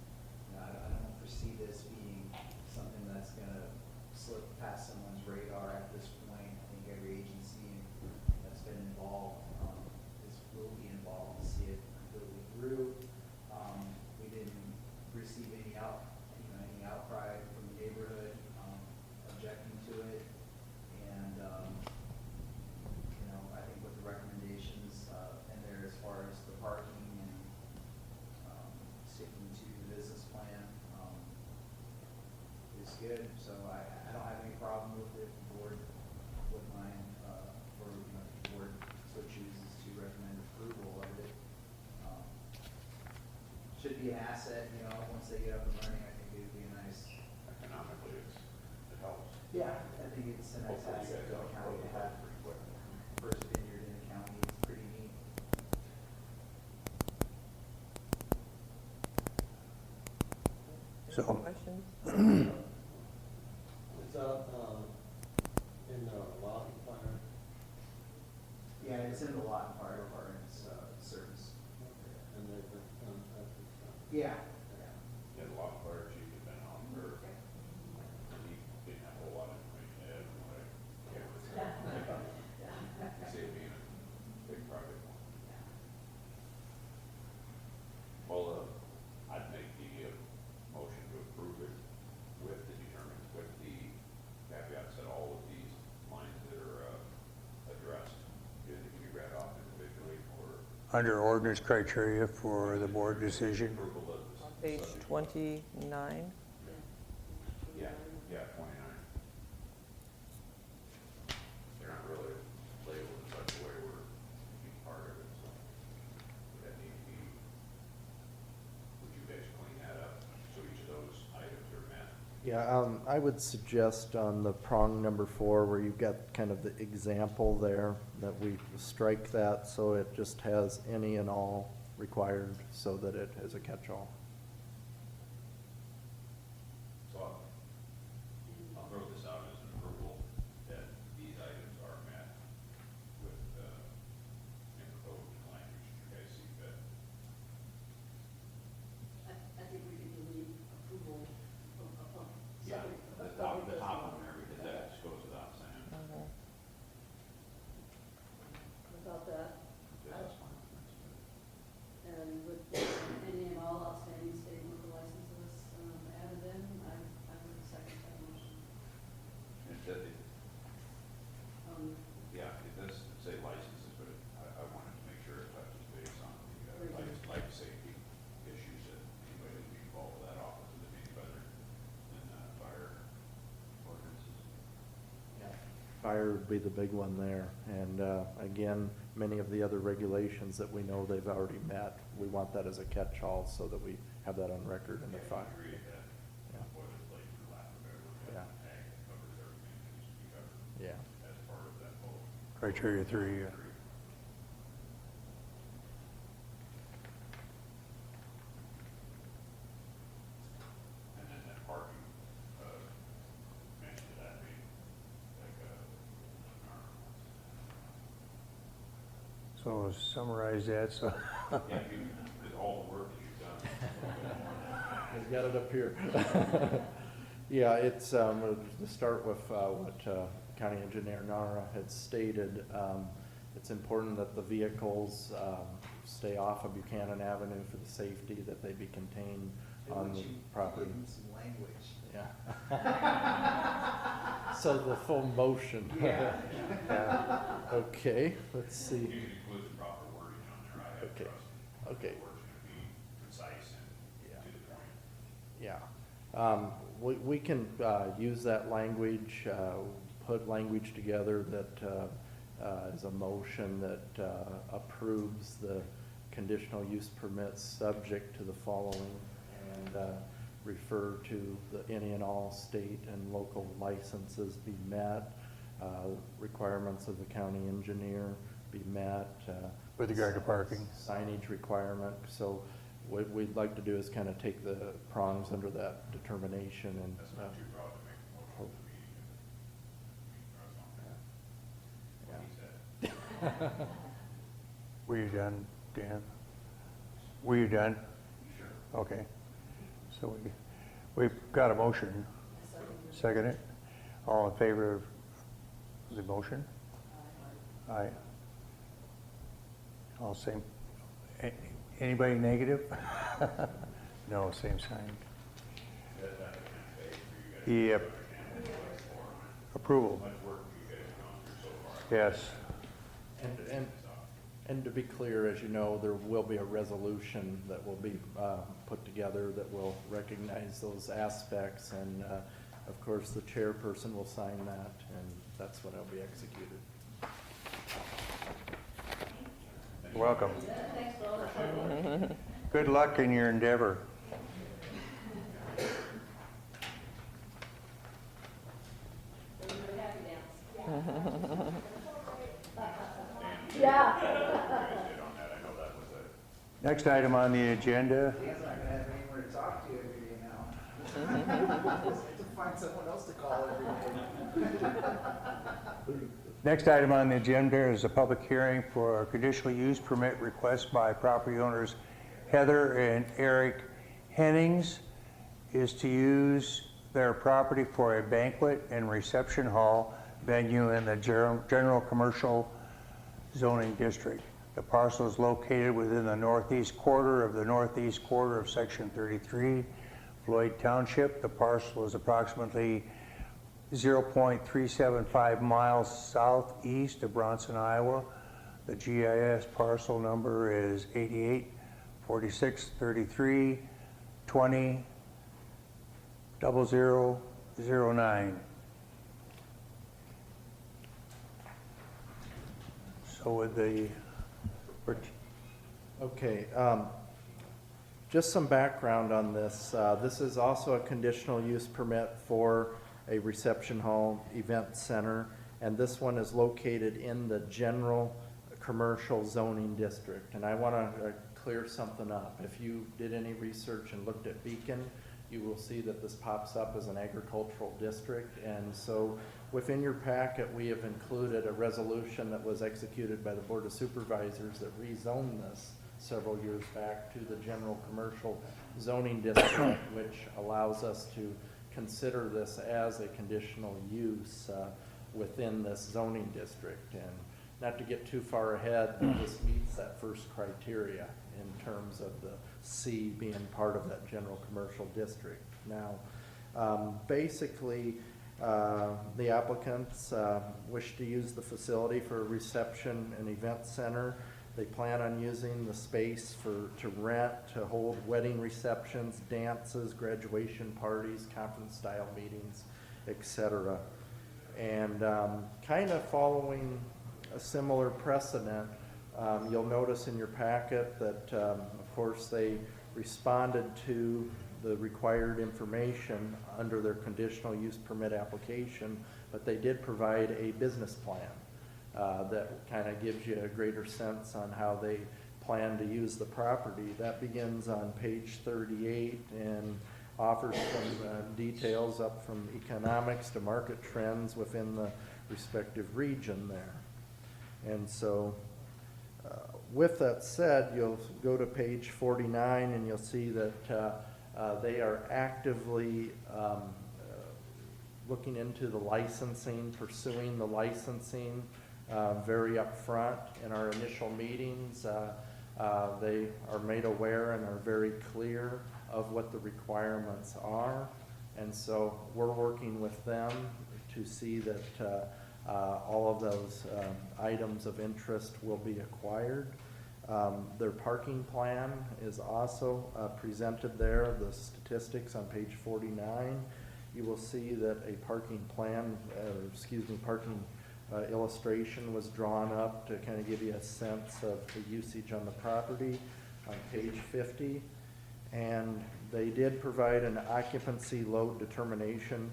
I don't foresee this being something that's gonna slip past someone's radar at this point. I think every agency that's been involved, will be involved to see it completely through. We didn't receive any outcry from the neighborhood, objecting to it. And, I think with the recommendations, in there as far as the parking and, sticking to the business plan, is good. So I don't have any problem with it. The board wouldn't mind, for, the board should be an asset, you know, once they get up and running, I think it would be a nice. Economically, it helps. Yeah, I think it's a nice Hopefully you asset guys to the don't county to close have. that pretty quick. First vineyard in the county, it's pretty neat. So- Any questions? Is that, in the lot fire? Yeah, it's in the lot part of our, service. And they've been contacted? Yeah. Yeah, the law fire chief has been on for, he didn't have a whole lot of information to add from what I gathered. Saved me a big project. Well, I'd make the motion to approve it with the caveats that all of these lines that are addressed, either can be read off individually or Under ordinance criteria for the board decision. approval of On the page subject. 29, Yeah, 29. They're not really labeled in such a way where you can be part of it, so would that need to be, would you guys clean that up so each of those items are met? Yeah, I would suggest on the prong number 4, where you've got kind of the example there, that we strike that so it just has any and all required, so that it has a catch-all. So I'll throw this out as an approval that these items are met with, in code language, you guys see fit. I think we could delete approval of. Yeah, the top one there, because that just goes without saying. Without that, That's fine. and with any and all outstanding state and local licenses added in, I would second that motion. Yeah, it does say licenses, but I wanted to make sure it touches base on the life safety issues that anybody would be involved with that office would be better than fire ordinances. Fire would be the big one there, and again, many of the other regulations that we know they've already met, we want that as a catch-all so that we have that on record in the file. Agree with that. Yeah. Boilerplate, for lack of a better word, Yeah. tag that covers everything that needs to be covered Yeah. as part of that whole. Criteria 3, yeah. And then that parking, mentioned that being like So summarize that, so. yeah, with all the work that you've done. We've got it up here. Yeah, it's, to start with what County Engineer Nara had stated, it's important that the vehicles stay off of Buchanan Avenue for the safety, that they be contained on the property. Give them some language. Yeah. So the full motion. Yeah. Yeah. Okay, let's see. You can include the proper wording on there, I have Okay. trust. Okay. The word's gonna be concise Yeah. and to the point. Yeah. We can use that language, put language together that is a motion that approves the conditional use permits subject to the following, and refer to the any and all state and local licenses be met, requirements of the county engineer be met. With regard to parking. Signage requirement, so what we'd like to do is kind of take the prongs under that determination and. That's not too broad to make a motion to the meeting. What he said. Were you done, Dan? Were you done? Sure. Okay. So we've got a motion. Second it? All in favor of the motion? Aye. All same. Anybody negative? No, same sign. That kind of phase for you guys. Yep. Approval, Much work you guys have gone through so far. yes. And to be clear, as you know, there will be a resolution that will be put together that will recognize those aspects, and of course, the chairperson will sign that, and that's when it'll be executed. Welcome. Thanks for all that hard work. Good luck in your endeavor. Next item on the agenda, Dan's not gonna have anywhere to talk to every day now. Have to find someone else to call every day. next item on the agenda is a public hearing for a conditional use permit request by property owners Heather and Eric Hennings is to use their property for a banquet and reception hall venue in the general commercial zoning district. The parcel is located within the northeast quarter of Section 33, Floyd Township. The parcel is approximately 0.375 miles southeast of Bronson, Iowa. The GIS parcel number is 884633 20 0009. So with the Okay, just some background on this. This is also a conditional use permit for a reception hall event center, and this one is located in the general commercial zoning district. And I want to clear something up. If you did any research and looked at Beacon, you will see that this pops up as an agricultural district. And so within your packet, we have included a resolution that was executed by the Board of Supervisors that rezoned this several years back to the general commercial zoning district, which allows us to consider this as a conditional use within this zoning district. And not to get too far ahead, this meets that first criteria in terms of the C being part of that general commercial district. Now, basically, the applicants wish to use the facility for a reception and event center. They plan on using the space to rent, to hold wedding receptions, dances, graduation parties, conference-style meetings, etc. And kind of following a similar precedent, you'll notice in your packet that, of course, they responded to the required information under their conditional use permit application, but they did provide a business plan that kind of gives you a greater sense on how they plan to use the property. That begins on page 38 and offers some details up from economics to market trends within the respective region there. And so with that said, you'll go to page 49 and you'll see that they are actively looking into the licensing, pursuing the licensing very upfront. In our initial meetings, they are made aware and are very clear of what the requirements are. And so we're working with them to see that all of those items of interest will be acquired. Their parking plan is also presented there, the statistics on page 49. You will see that a parking plan, parking illustration was drawn up to kind of give you a sense of the usage on the property on page 50. And they did provide an occupancy load determination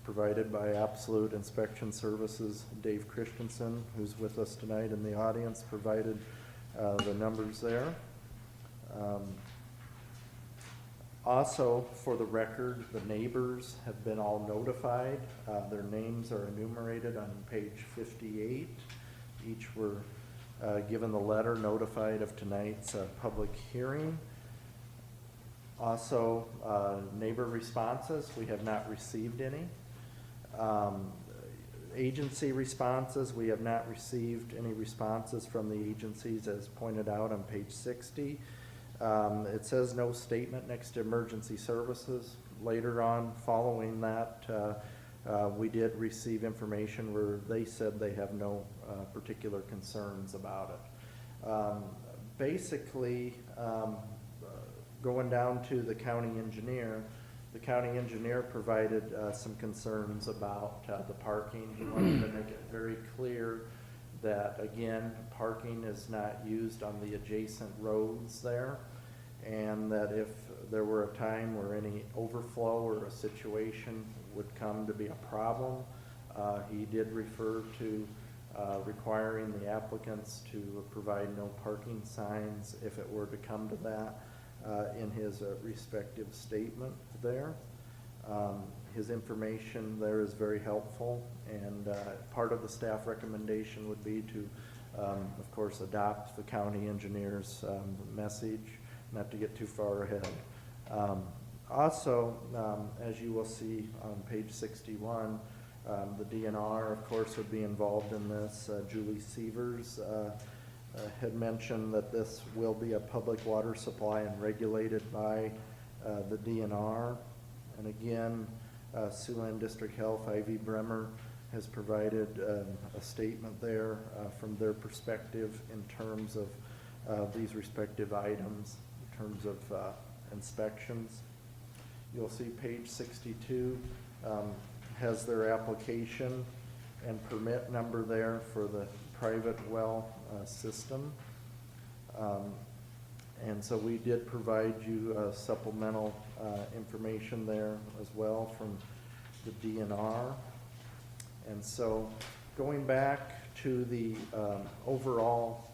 provided by Absolute Inspection Services. Dave Christensen, who's with us tonight in the audience, provided the numbers there. Also, for the record, the neighbors have been all notified. Their names are enumerated on page 58. Each were given the letter notified of tonight's public hearing. Also, neighbor responses, we have not received any. Agency responses, we have not received any responses from the agencies as pointed out on page 60. It says no statement next to emergency services. Later on, following that, we did receive information where they said they have no particular concerns about it. Basically, going down to the county engineer provided some concerns about the parking. He wanted to make it very clear that, again, parking is not used on the adjacent roads there. and that if there were a time where any overflow or a situation would come to be a problem, he did refer to requiring the applicants to provide no parking signs if it were to come to that in his respective statement there. His information there is very helpful, and part of the staff recommendation would be to, of course, adopt the county engineer's message, not to get too far ahead. Also, as you will see on page 61, the DNR, of course, would be involved in this. Julie Severs had mentioned that this will be a public water supply and regulated by the DNR. And again, Siouxland District Health, Ivy Bremer, has provided a statement there from their perspective in terms of these respective items, in terms of inspections. You'll see page 62 has their application and permit number there for the private well system. And so we did provide you supplemental information there as well from the DNR. And so going back to the overall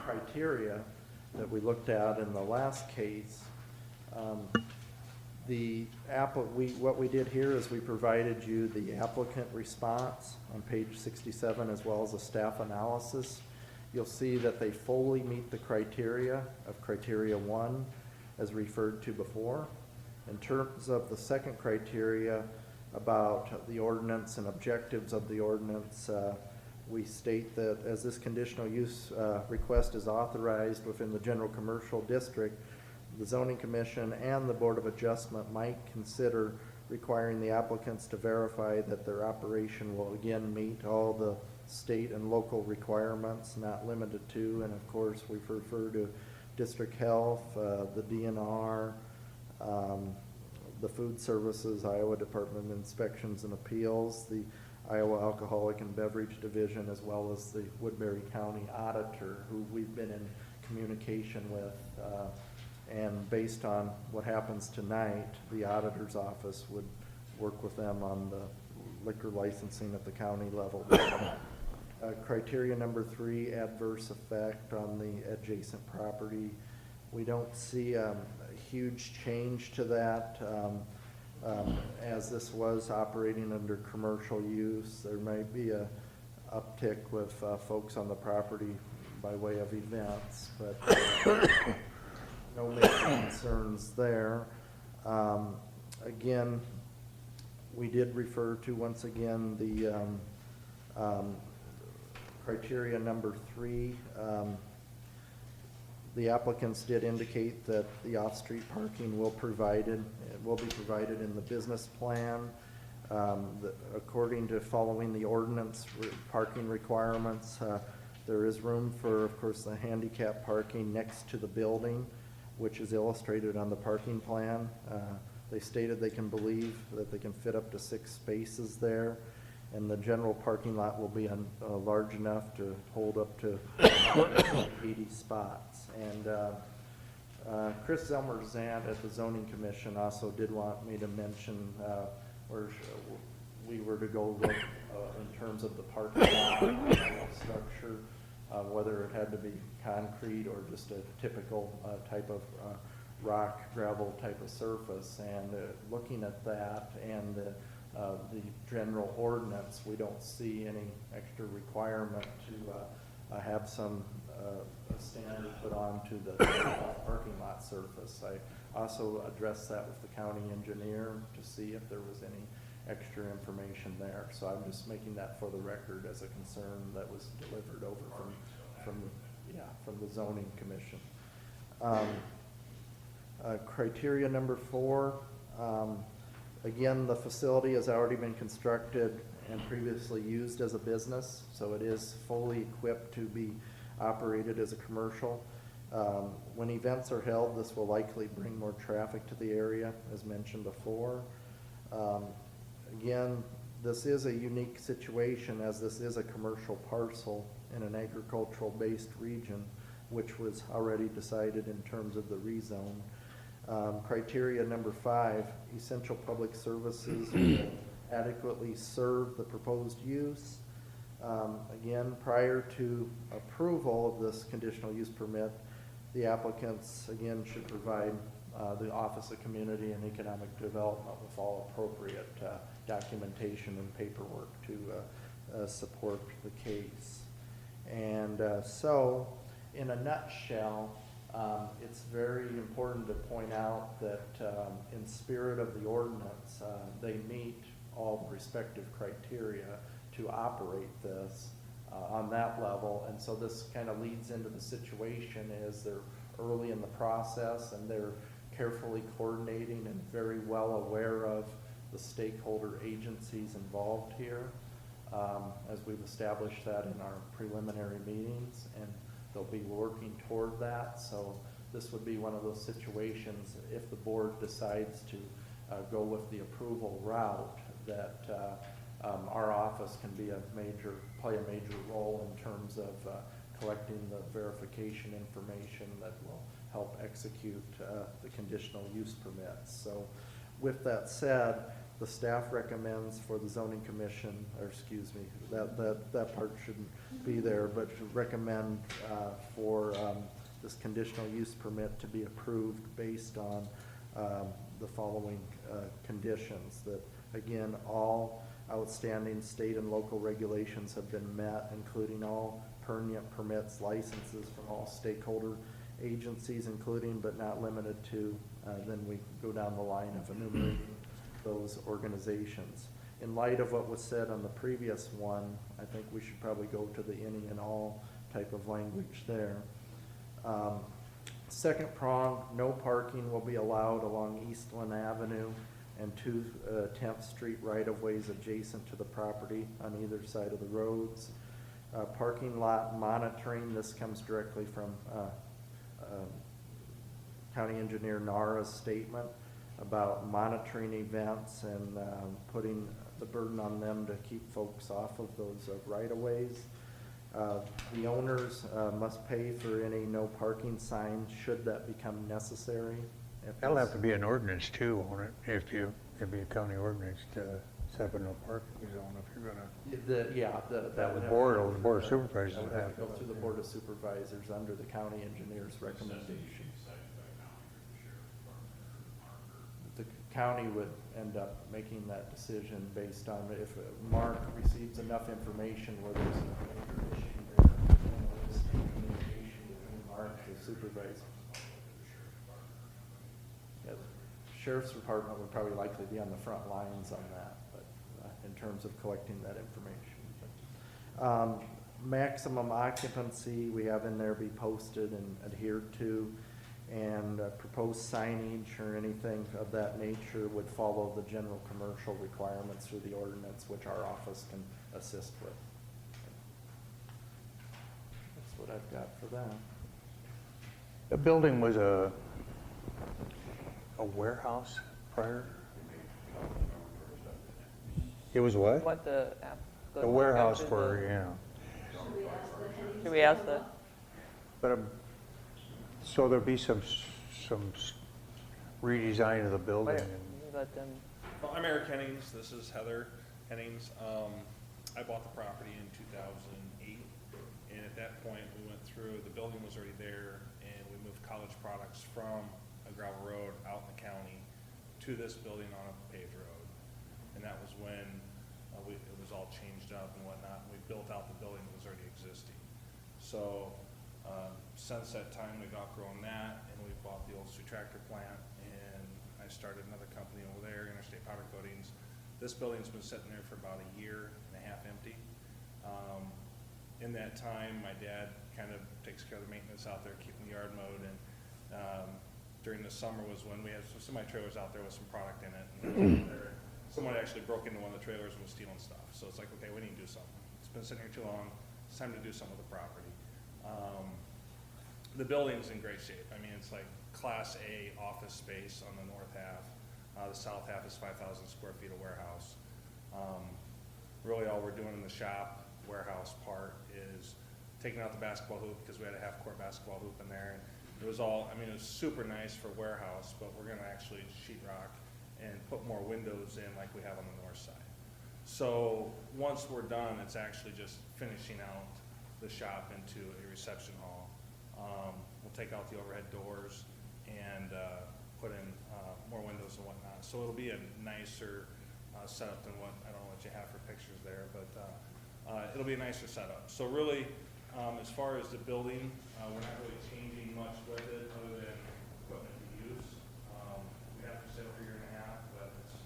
criteria that we looked at in the last case, what we did here is we provided you the applicant response on page 67 as well as a staff analysis. You'll see that they fully meet the criteria of criteria 1 as referred to before. In terms of the second criteria about the ordinance and objectives of the ordinance, we state that as this conditional use request is authorized within the general commercial district, the zoning commission and the Board of Adjustment might consider requiring the applicants to verify that their operation will again meet all the state and local requirements, not limited to, and of course we refer to district health, the DNR, the food services, Iowa Department of Inspections and Appeals, the Iowa Alcoholic and Beverage Division, as well as the Woodbury County Auditor, who we've been in communication with. And based on what happens tonight, the auditor's office would work with them on the liquor licensing at the county level. Criteria number 3, adverse effect on the adjacent property. We don't see a huge change to that. As this was operating under commercial use, there might be a uptick with folks on the property by way of events, but no major concerns there. Again, we did refer to, once again, the criteria number 3. The applicants did indicate that the off-street parking will be provided in the business plan. According to following the ordinance parking requirements, there is room for, of course, the handicap parking next to the building, which is illustrated on the parking plan. They stated they can believe that they can fit up to 6 spaces there, and the general parking lot will be large enough to hold up to 80 spots. And Chris Zelmer-Zant at the Zoning Commission also did want me to mention where we were to go look in terms of the parking lot structure, whether it had to be concrete or just a typical type of rock, gravel type of surface. And looking at that and the general ordinance, we don't see any extra requirement to have some standard put onto the parking lot surface. I also addressed that with the county engineer to see if there was any extra information there. So I'm just making that for the record as a concern that was delivered over from the zoning commission. Criteria number 4. Again, the facility has already been constructed and previously used as a business, so it is fully equipped to be operated as a commercial. When events are held, this will likely bring more traffic to the area, as mentioned before. Again, this is a unique situation, as this is a commercial parcel in an agricultural-based region. which was already decided in terms of the rezone. Criteria number 5, essential public services will adequately serve the proposed use. Again, prior to approval of this conditional use permit, the applicants, again, should provide the Office of Community and Economic Development with all appropriate documentation and paperwork to support the case. And so, in a nutshell, it's very important to point out that in spirit of the ordinance, they meet all the respective criteria to operate this on that level. And so this kind of leads into the situation is they're early in the process and they're carefully coordinating and very well aware of the stakeholder agencies involved here, as we've established that in our preliminary meetings, and they'll be working toward that. So this would be one of those situations, if the board decides to go with the approval route, that our office can play a major role in terms of collecting the verification information that will help execute the conditional use permits. So with that said, the staff recommends for the zoning commission, or excuse me, that part shouldn't be there, but should recommend for this conditional use permit to be approved based on the following conditions. That, again, all outstanding state and local regulations have been met, including all permits, licenses from all stakeholder agencies, including but not limited to, then we go down the line of enumerating those organizations. In light of what was said on the previous one, I think we should probably go to the any and all type of language there. Second prong, no parking will be allowed along Eastland Avenue and 2 10th Street right-of-ways adjacent to the property on either side of the roads. Parking lot monitoring, this comes directly from County Engineer Nara's statement about monitoring events and putting the burden on them to keep folks off of those right-of-ways. The owners must pay for any no parking signs should that become necessary. That'll have to be an ordinance too, won't it? It'd be a county ordinance to set up a no parking zone if you're gonna. That would The have. board of supervisors That would would have have to go through the Board of Supervisors under the county engineer's recommendation. The county would end up making that decision based on if Mark receives enough information where there's a major issue there, just communication between Mark and the supervisor. Yeah, the Sheriff's Department would probably likely be on the front lines on that, but in terms of collecting that information. But, maximum occupancy we have in there be posted and adhered to, and proposed signage or anything of that nature would follow the general commercial requirements through the ordinance, which our office can assist with. That's what I've got for that. The building was a warehouse prior? It was what? What the A warehouse for, yeah. Should we ask the? But, so there'll be some redesign of the building Wait, and. let them. Well, I'm Eric Hennings, this is Heather Hennings. I bought the property in 2008, and at that point, we went through, the building was already there, and we moved College Products from a gravel road out in the county to this building on a paved road. And that was when it was all changed up and whatnot, and we built out the building that was already existing. So, since that time, we've outgrown that, and we bought the old Sioux Tractor plant, and I started another company over there, Interstate Powder Coatings. This building's been sitting there for about a year and a half empty. In that time, my dad kind of takes care of the maintenance out there, keeping the yard mowed, and during the summer was when we had some semi-trailers out there with some product in it. And someone actually broke into one of the trailers and was stealing stuff. So it's like, okay, we need to do something. It's been sitting here too long. It's time to do something with the property. The building's in great shape. I mean, it's like Class A office space on the north half. The south half is 5,000 square feet of warehouse. Really all we're doing in the shop warehouse part is taking out the basketball hoop because we had a half-court basketball hoop in there. And it was all, I mean, it was super nice for warehouse, but we're gonna actually sheet rock and put more windows in like we have on the north side. So once we're done, it's actually just finishing out the shop into a reception hall. We'll take out the overhead doors and put in more windows and whatnot. So it'll be a nicer setup than what, I don't know what you have for pictures there, but it'll be a nicer setup. So really, as far as the building, we're not really changing much with it other than equipment to use. We have for sale for a year and a half, but it's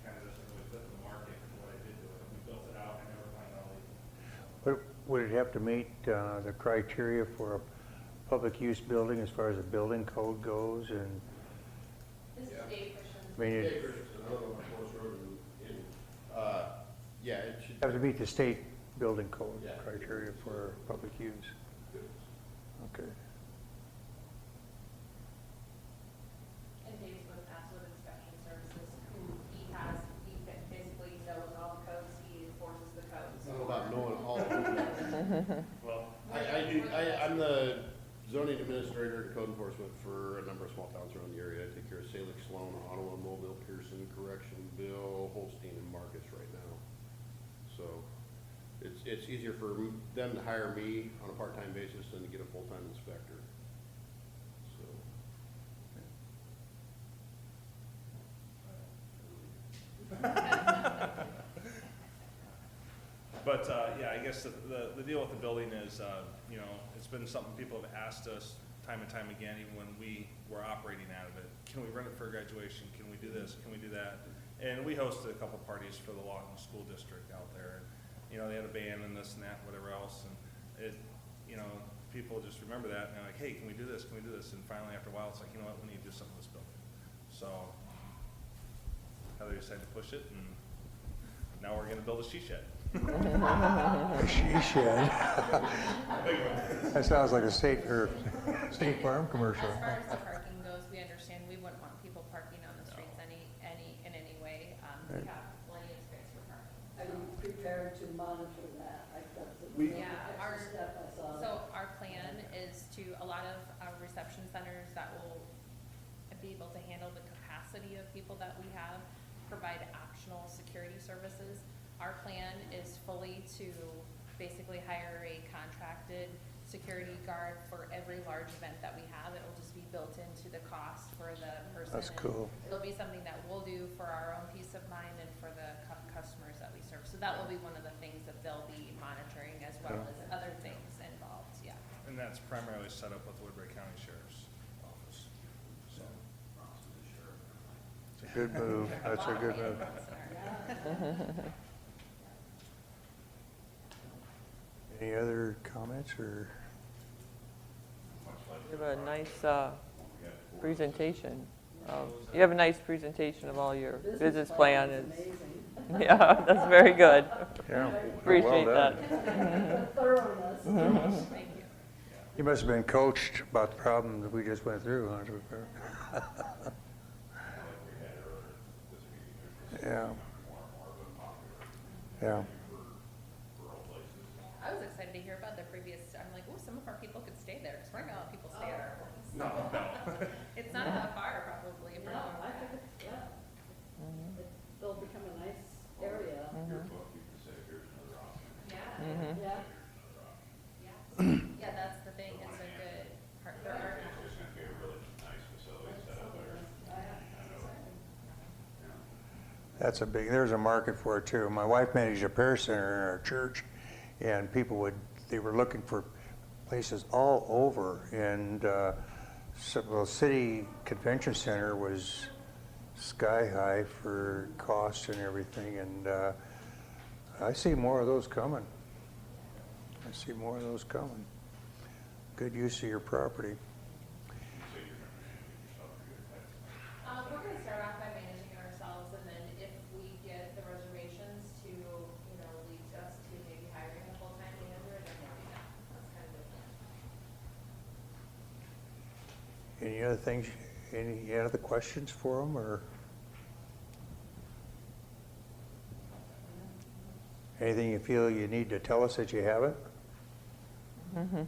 kind of doesn't really fit the market for what I did to it. We built it out, I never planned on leaving. But would it have to meet the criteria for a public use building as far as the building code goes? And This is Dave Christian. I mean, Hey, it Christensen, I don't know if Forest Road in, yeah, it should. have to meet the state building code Yeah. criteria for public use. Okay. And Dave's with Aswood Inspection Services, who he basically knows all the codes, he enforces the codes. I don't know about knowing all of them. Well, I'm the zoning administrator and code enforcement for a number of small towns around the area. I take care of Salix, Sloan, Ottawa, Mobile, Pearson, Correctionville, Holstein, and Marcus right now. So it's easier for them to hire me on a part-time basis than to get a full-time inspector. So. But, yeah, I guess the deal with the building is, you know, it's been something people have asked us time and time again, even when we were operating out of it. Can we run it for graduation? Can we do this? Can we do that? And we hosted a couple parties for the Lawton School District out there. You know, they had a band and this and that, whatever else, and it, you know, people just remember that, and they're like, hey, can we do this? Can we do this? And finally, after a while, it's like, you know what, we need to do something with this building. So, Heather decided to push it, and now we're gonna build a she shed. She shed. That sounds like a state farm commercial. As far as the parking goes, we understand we wouldn't want people parking on the streets in any way. We Right. have plenty of space for parking. Are you prepared to monitor that? Like, that's the Yeah, extra step I saw. So our plan is to, a lot of reception centers that will be able to handle the capacity of people that we have, provide optional security services. Our plan is fully to basically hire a contracted security guard for every large event that we have. It'll just be built into the cost for the person. That's and cool. It'll be something that we'll do for our own peace of mind and for the customers that we serve. So that will be one of the things that they'll be monitoring as well as other things involved, yeah. And that's primarily set up with Woodbury County Sheriff's Office, so. It's a good move. That's a good move. Any other comments or? You have a nice presentation. You have a nice presentation of all your business plan. is It's- amazing. Yeah, that's very good. Yeah. Appreciate well done. The thoroughness. Thank you. You must have been coached about the problem that we just went through, huh? Yeah. Yeah. I was excited to hear about the previous, I'm like, oh, some of our people could stay there, because we're not gonna let people stay at our homes. No, no. It's not that far probably No, from, I think it's, yeah. It'll become a nice area. yeah, Yeah. yeah, that's the thing, it's a good, there are. That's a big, there's a market for it too. My wife managed a prayer center in our church, and they were looking for places all over, and the city convention center was sky high for cost and everything, and I see more of those coming. Good use of your property. We're gonna start off by managing it ourselves, and then if we get the reservations to, lead us to maybe hiring a full-time manager, then we'll do that. That's kind of the plan. Any other things, any other questions for them, or? Anything you feel you need to tell us that you haven't? Well,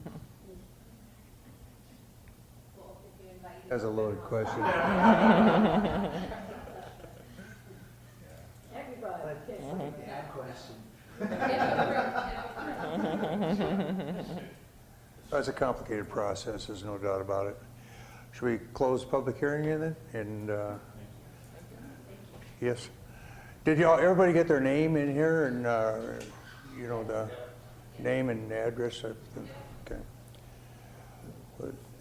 if we invite you. That's a loaded question. Everybody. But it's like an ad question. That's a complicated process, there's no doubt about it. Should we close the public hearing then? And, yes. Did y'all, everybody get their name in here and, you know, the name and address? Okay.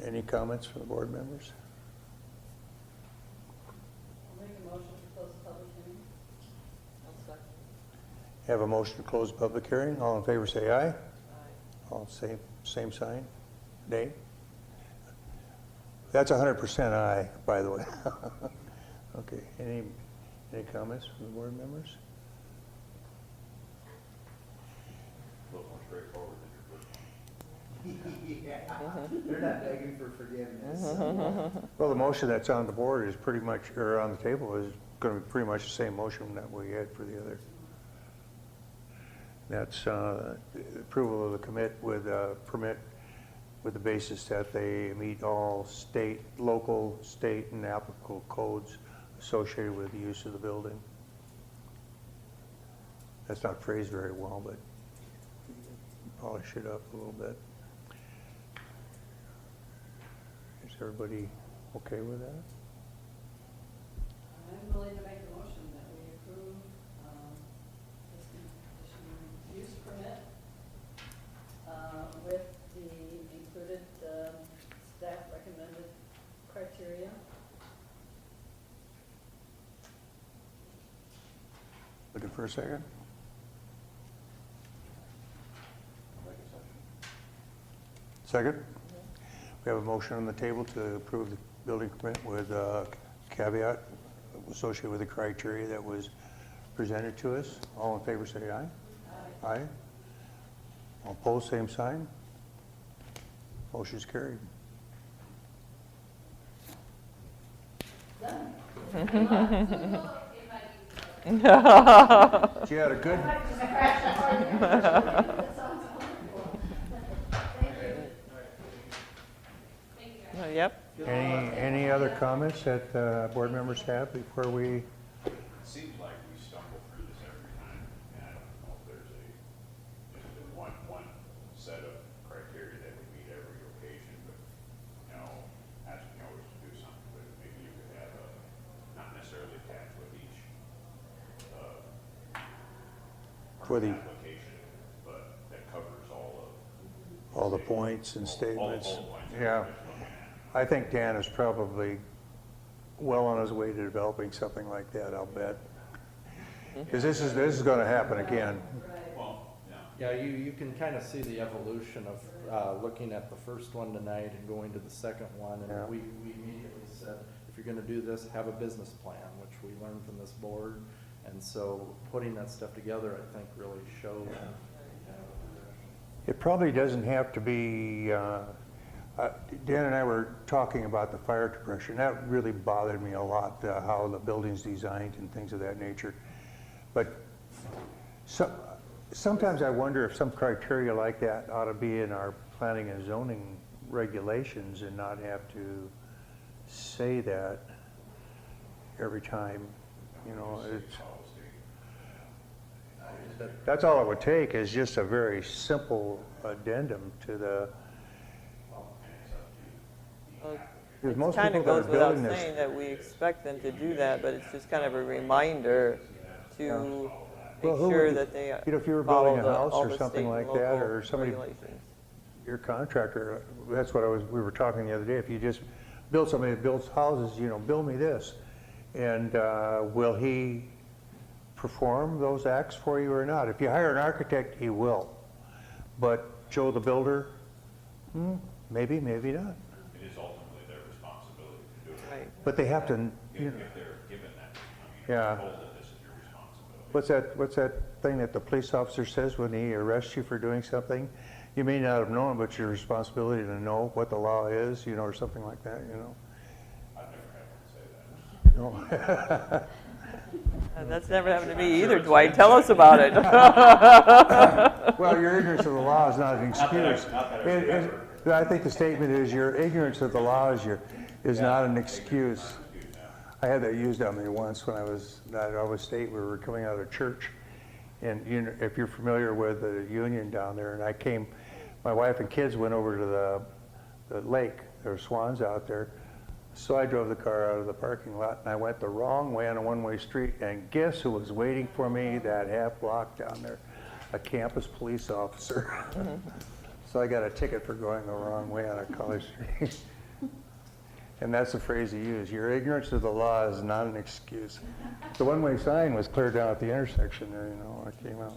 Any comments from the board members? I'll make a motion to close the public hearing. Have a motion to close the public hearing. All in favor say aye. All same sign. Nay. That's 100% aye, by the way. Okay, any comments from the board members? A little more straightforward than your first one. Yeah, they're not begging for forgiveness. Well, the motion that's on the board is pretty much, or on the table, is going to be pretty much the same motion that we had for the other. That's approval of the permit with the basis that they meet all state, local, state, and applicable codes associated with the use of the building. That's not phrased very well, but polish it up a little bit. Is everybody okay with that? I'm willing to make a motion that we approve this conditional use permit with the included staff recommended criteria. Looking for a second? Second? We have a motion on the table to approve the building permit with caveat associated with the criteria that was presented to us. All in favor say aye. Aye. All opposed, same sign. Motion's carried. Done. She had a good, That sounds wonderful. Thank you. Yep. any other comments that board members have before we? It seems like we stumble through this every time, and I don't know if there's just one set of criteria that we meet every occasion, but, you know, asking always to do something, but maybe you could have not necessarily attached with each, For the- application, but that covers All the points and statements. all the points. Yeah. I think Dan is probably well on his way to developing something like that, I'll bet. Because this is going to happen again. Well, yeah. Yeah, you can kind of see the evolution of looking at the first one tonight and going to the second one. Yeah. And we immediately said, if you're going to do this, have a business plan, which we learned from this board. And so putting that stuff together, I think, really showed. It probably doesn't have to be, Dan and I were talking about the fire suppression. That really bothered me a lot, how the building's designed and things of that nature. But sometimes I wonder if some criteria like that ought to be in our planning and zoning regulations and not have to say that every time, you know. That's all it would take, is just a very simple addendum to the, because most Kind people of that are goes without building this. saying that we expect them to do that, but it's just kind of a reminder to Well, make who sure would- that they you know, if you were follow building a house all or the something state like and that, local or somebody- regulations. Your contractor, that's what we were talking the other day, if you just build somebody that builds houses, you know, build me this. And will he perform those acts for you or not? If you hire an architect, he will. But Joe the builder, maybe, maybe not. It is ultimately their responsibility to do it. Right. But they have to, you know, If they're given that, Yeah. told that this is your responsibility. what's that thing that the police officer says when he arrests you for doing something? You may not have known, but it's your responsibility to know what the law is, you know, or something like that, you know? I've never had one say that. No. That's never happened to me either, Dwight. Tell us about it. Well, your ignorance of the law is not an excuse. I think the statement is your ignorance of the law is not an excuse. I had that used on me once when I was at Iowa State. We were coming out of church, and you know, if you're familiar with the Union down there, and I came, my wife and kids went over to the lake. There were swans out there. So I drove the car out of the parking lot, and I went the wrong way on a one-way street, and guess who was waiting for me that half block down there? A campus police officer. So I got a ticket for going the wrong way on a college street. And that's the phrase he used. Your ignorance of the law is not an excuse. The one-way sign was clear down at the intersection there, you know, when I came out.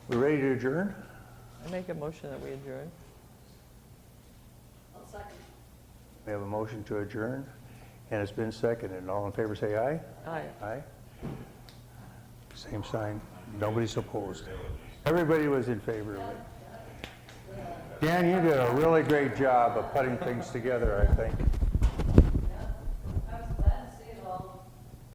We ready to adjourn? I make a motion that we adjourn. I'll second. We have a motion to adjourn, and it's been seconded. All in favor say aye. Aye. Aye. Same sign. Nobody's opposed. Everybody was in favor of it. Dan, you did a really great job of putting things together, I think.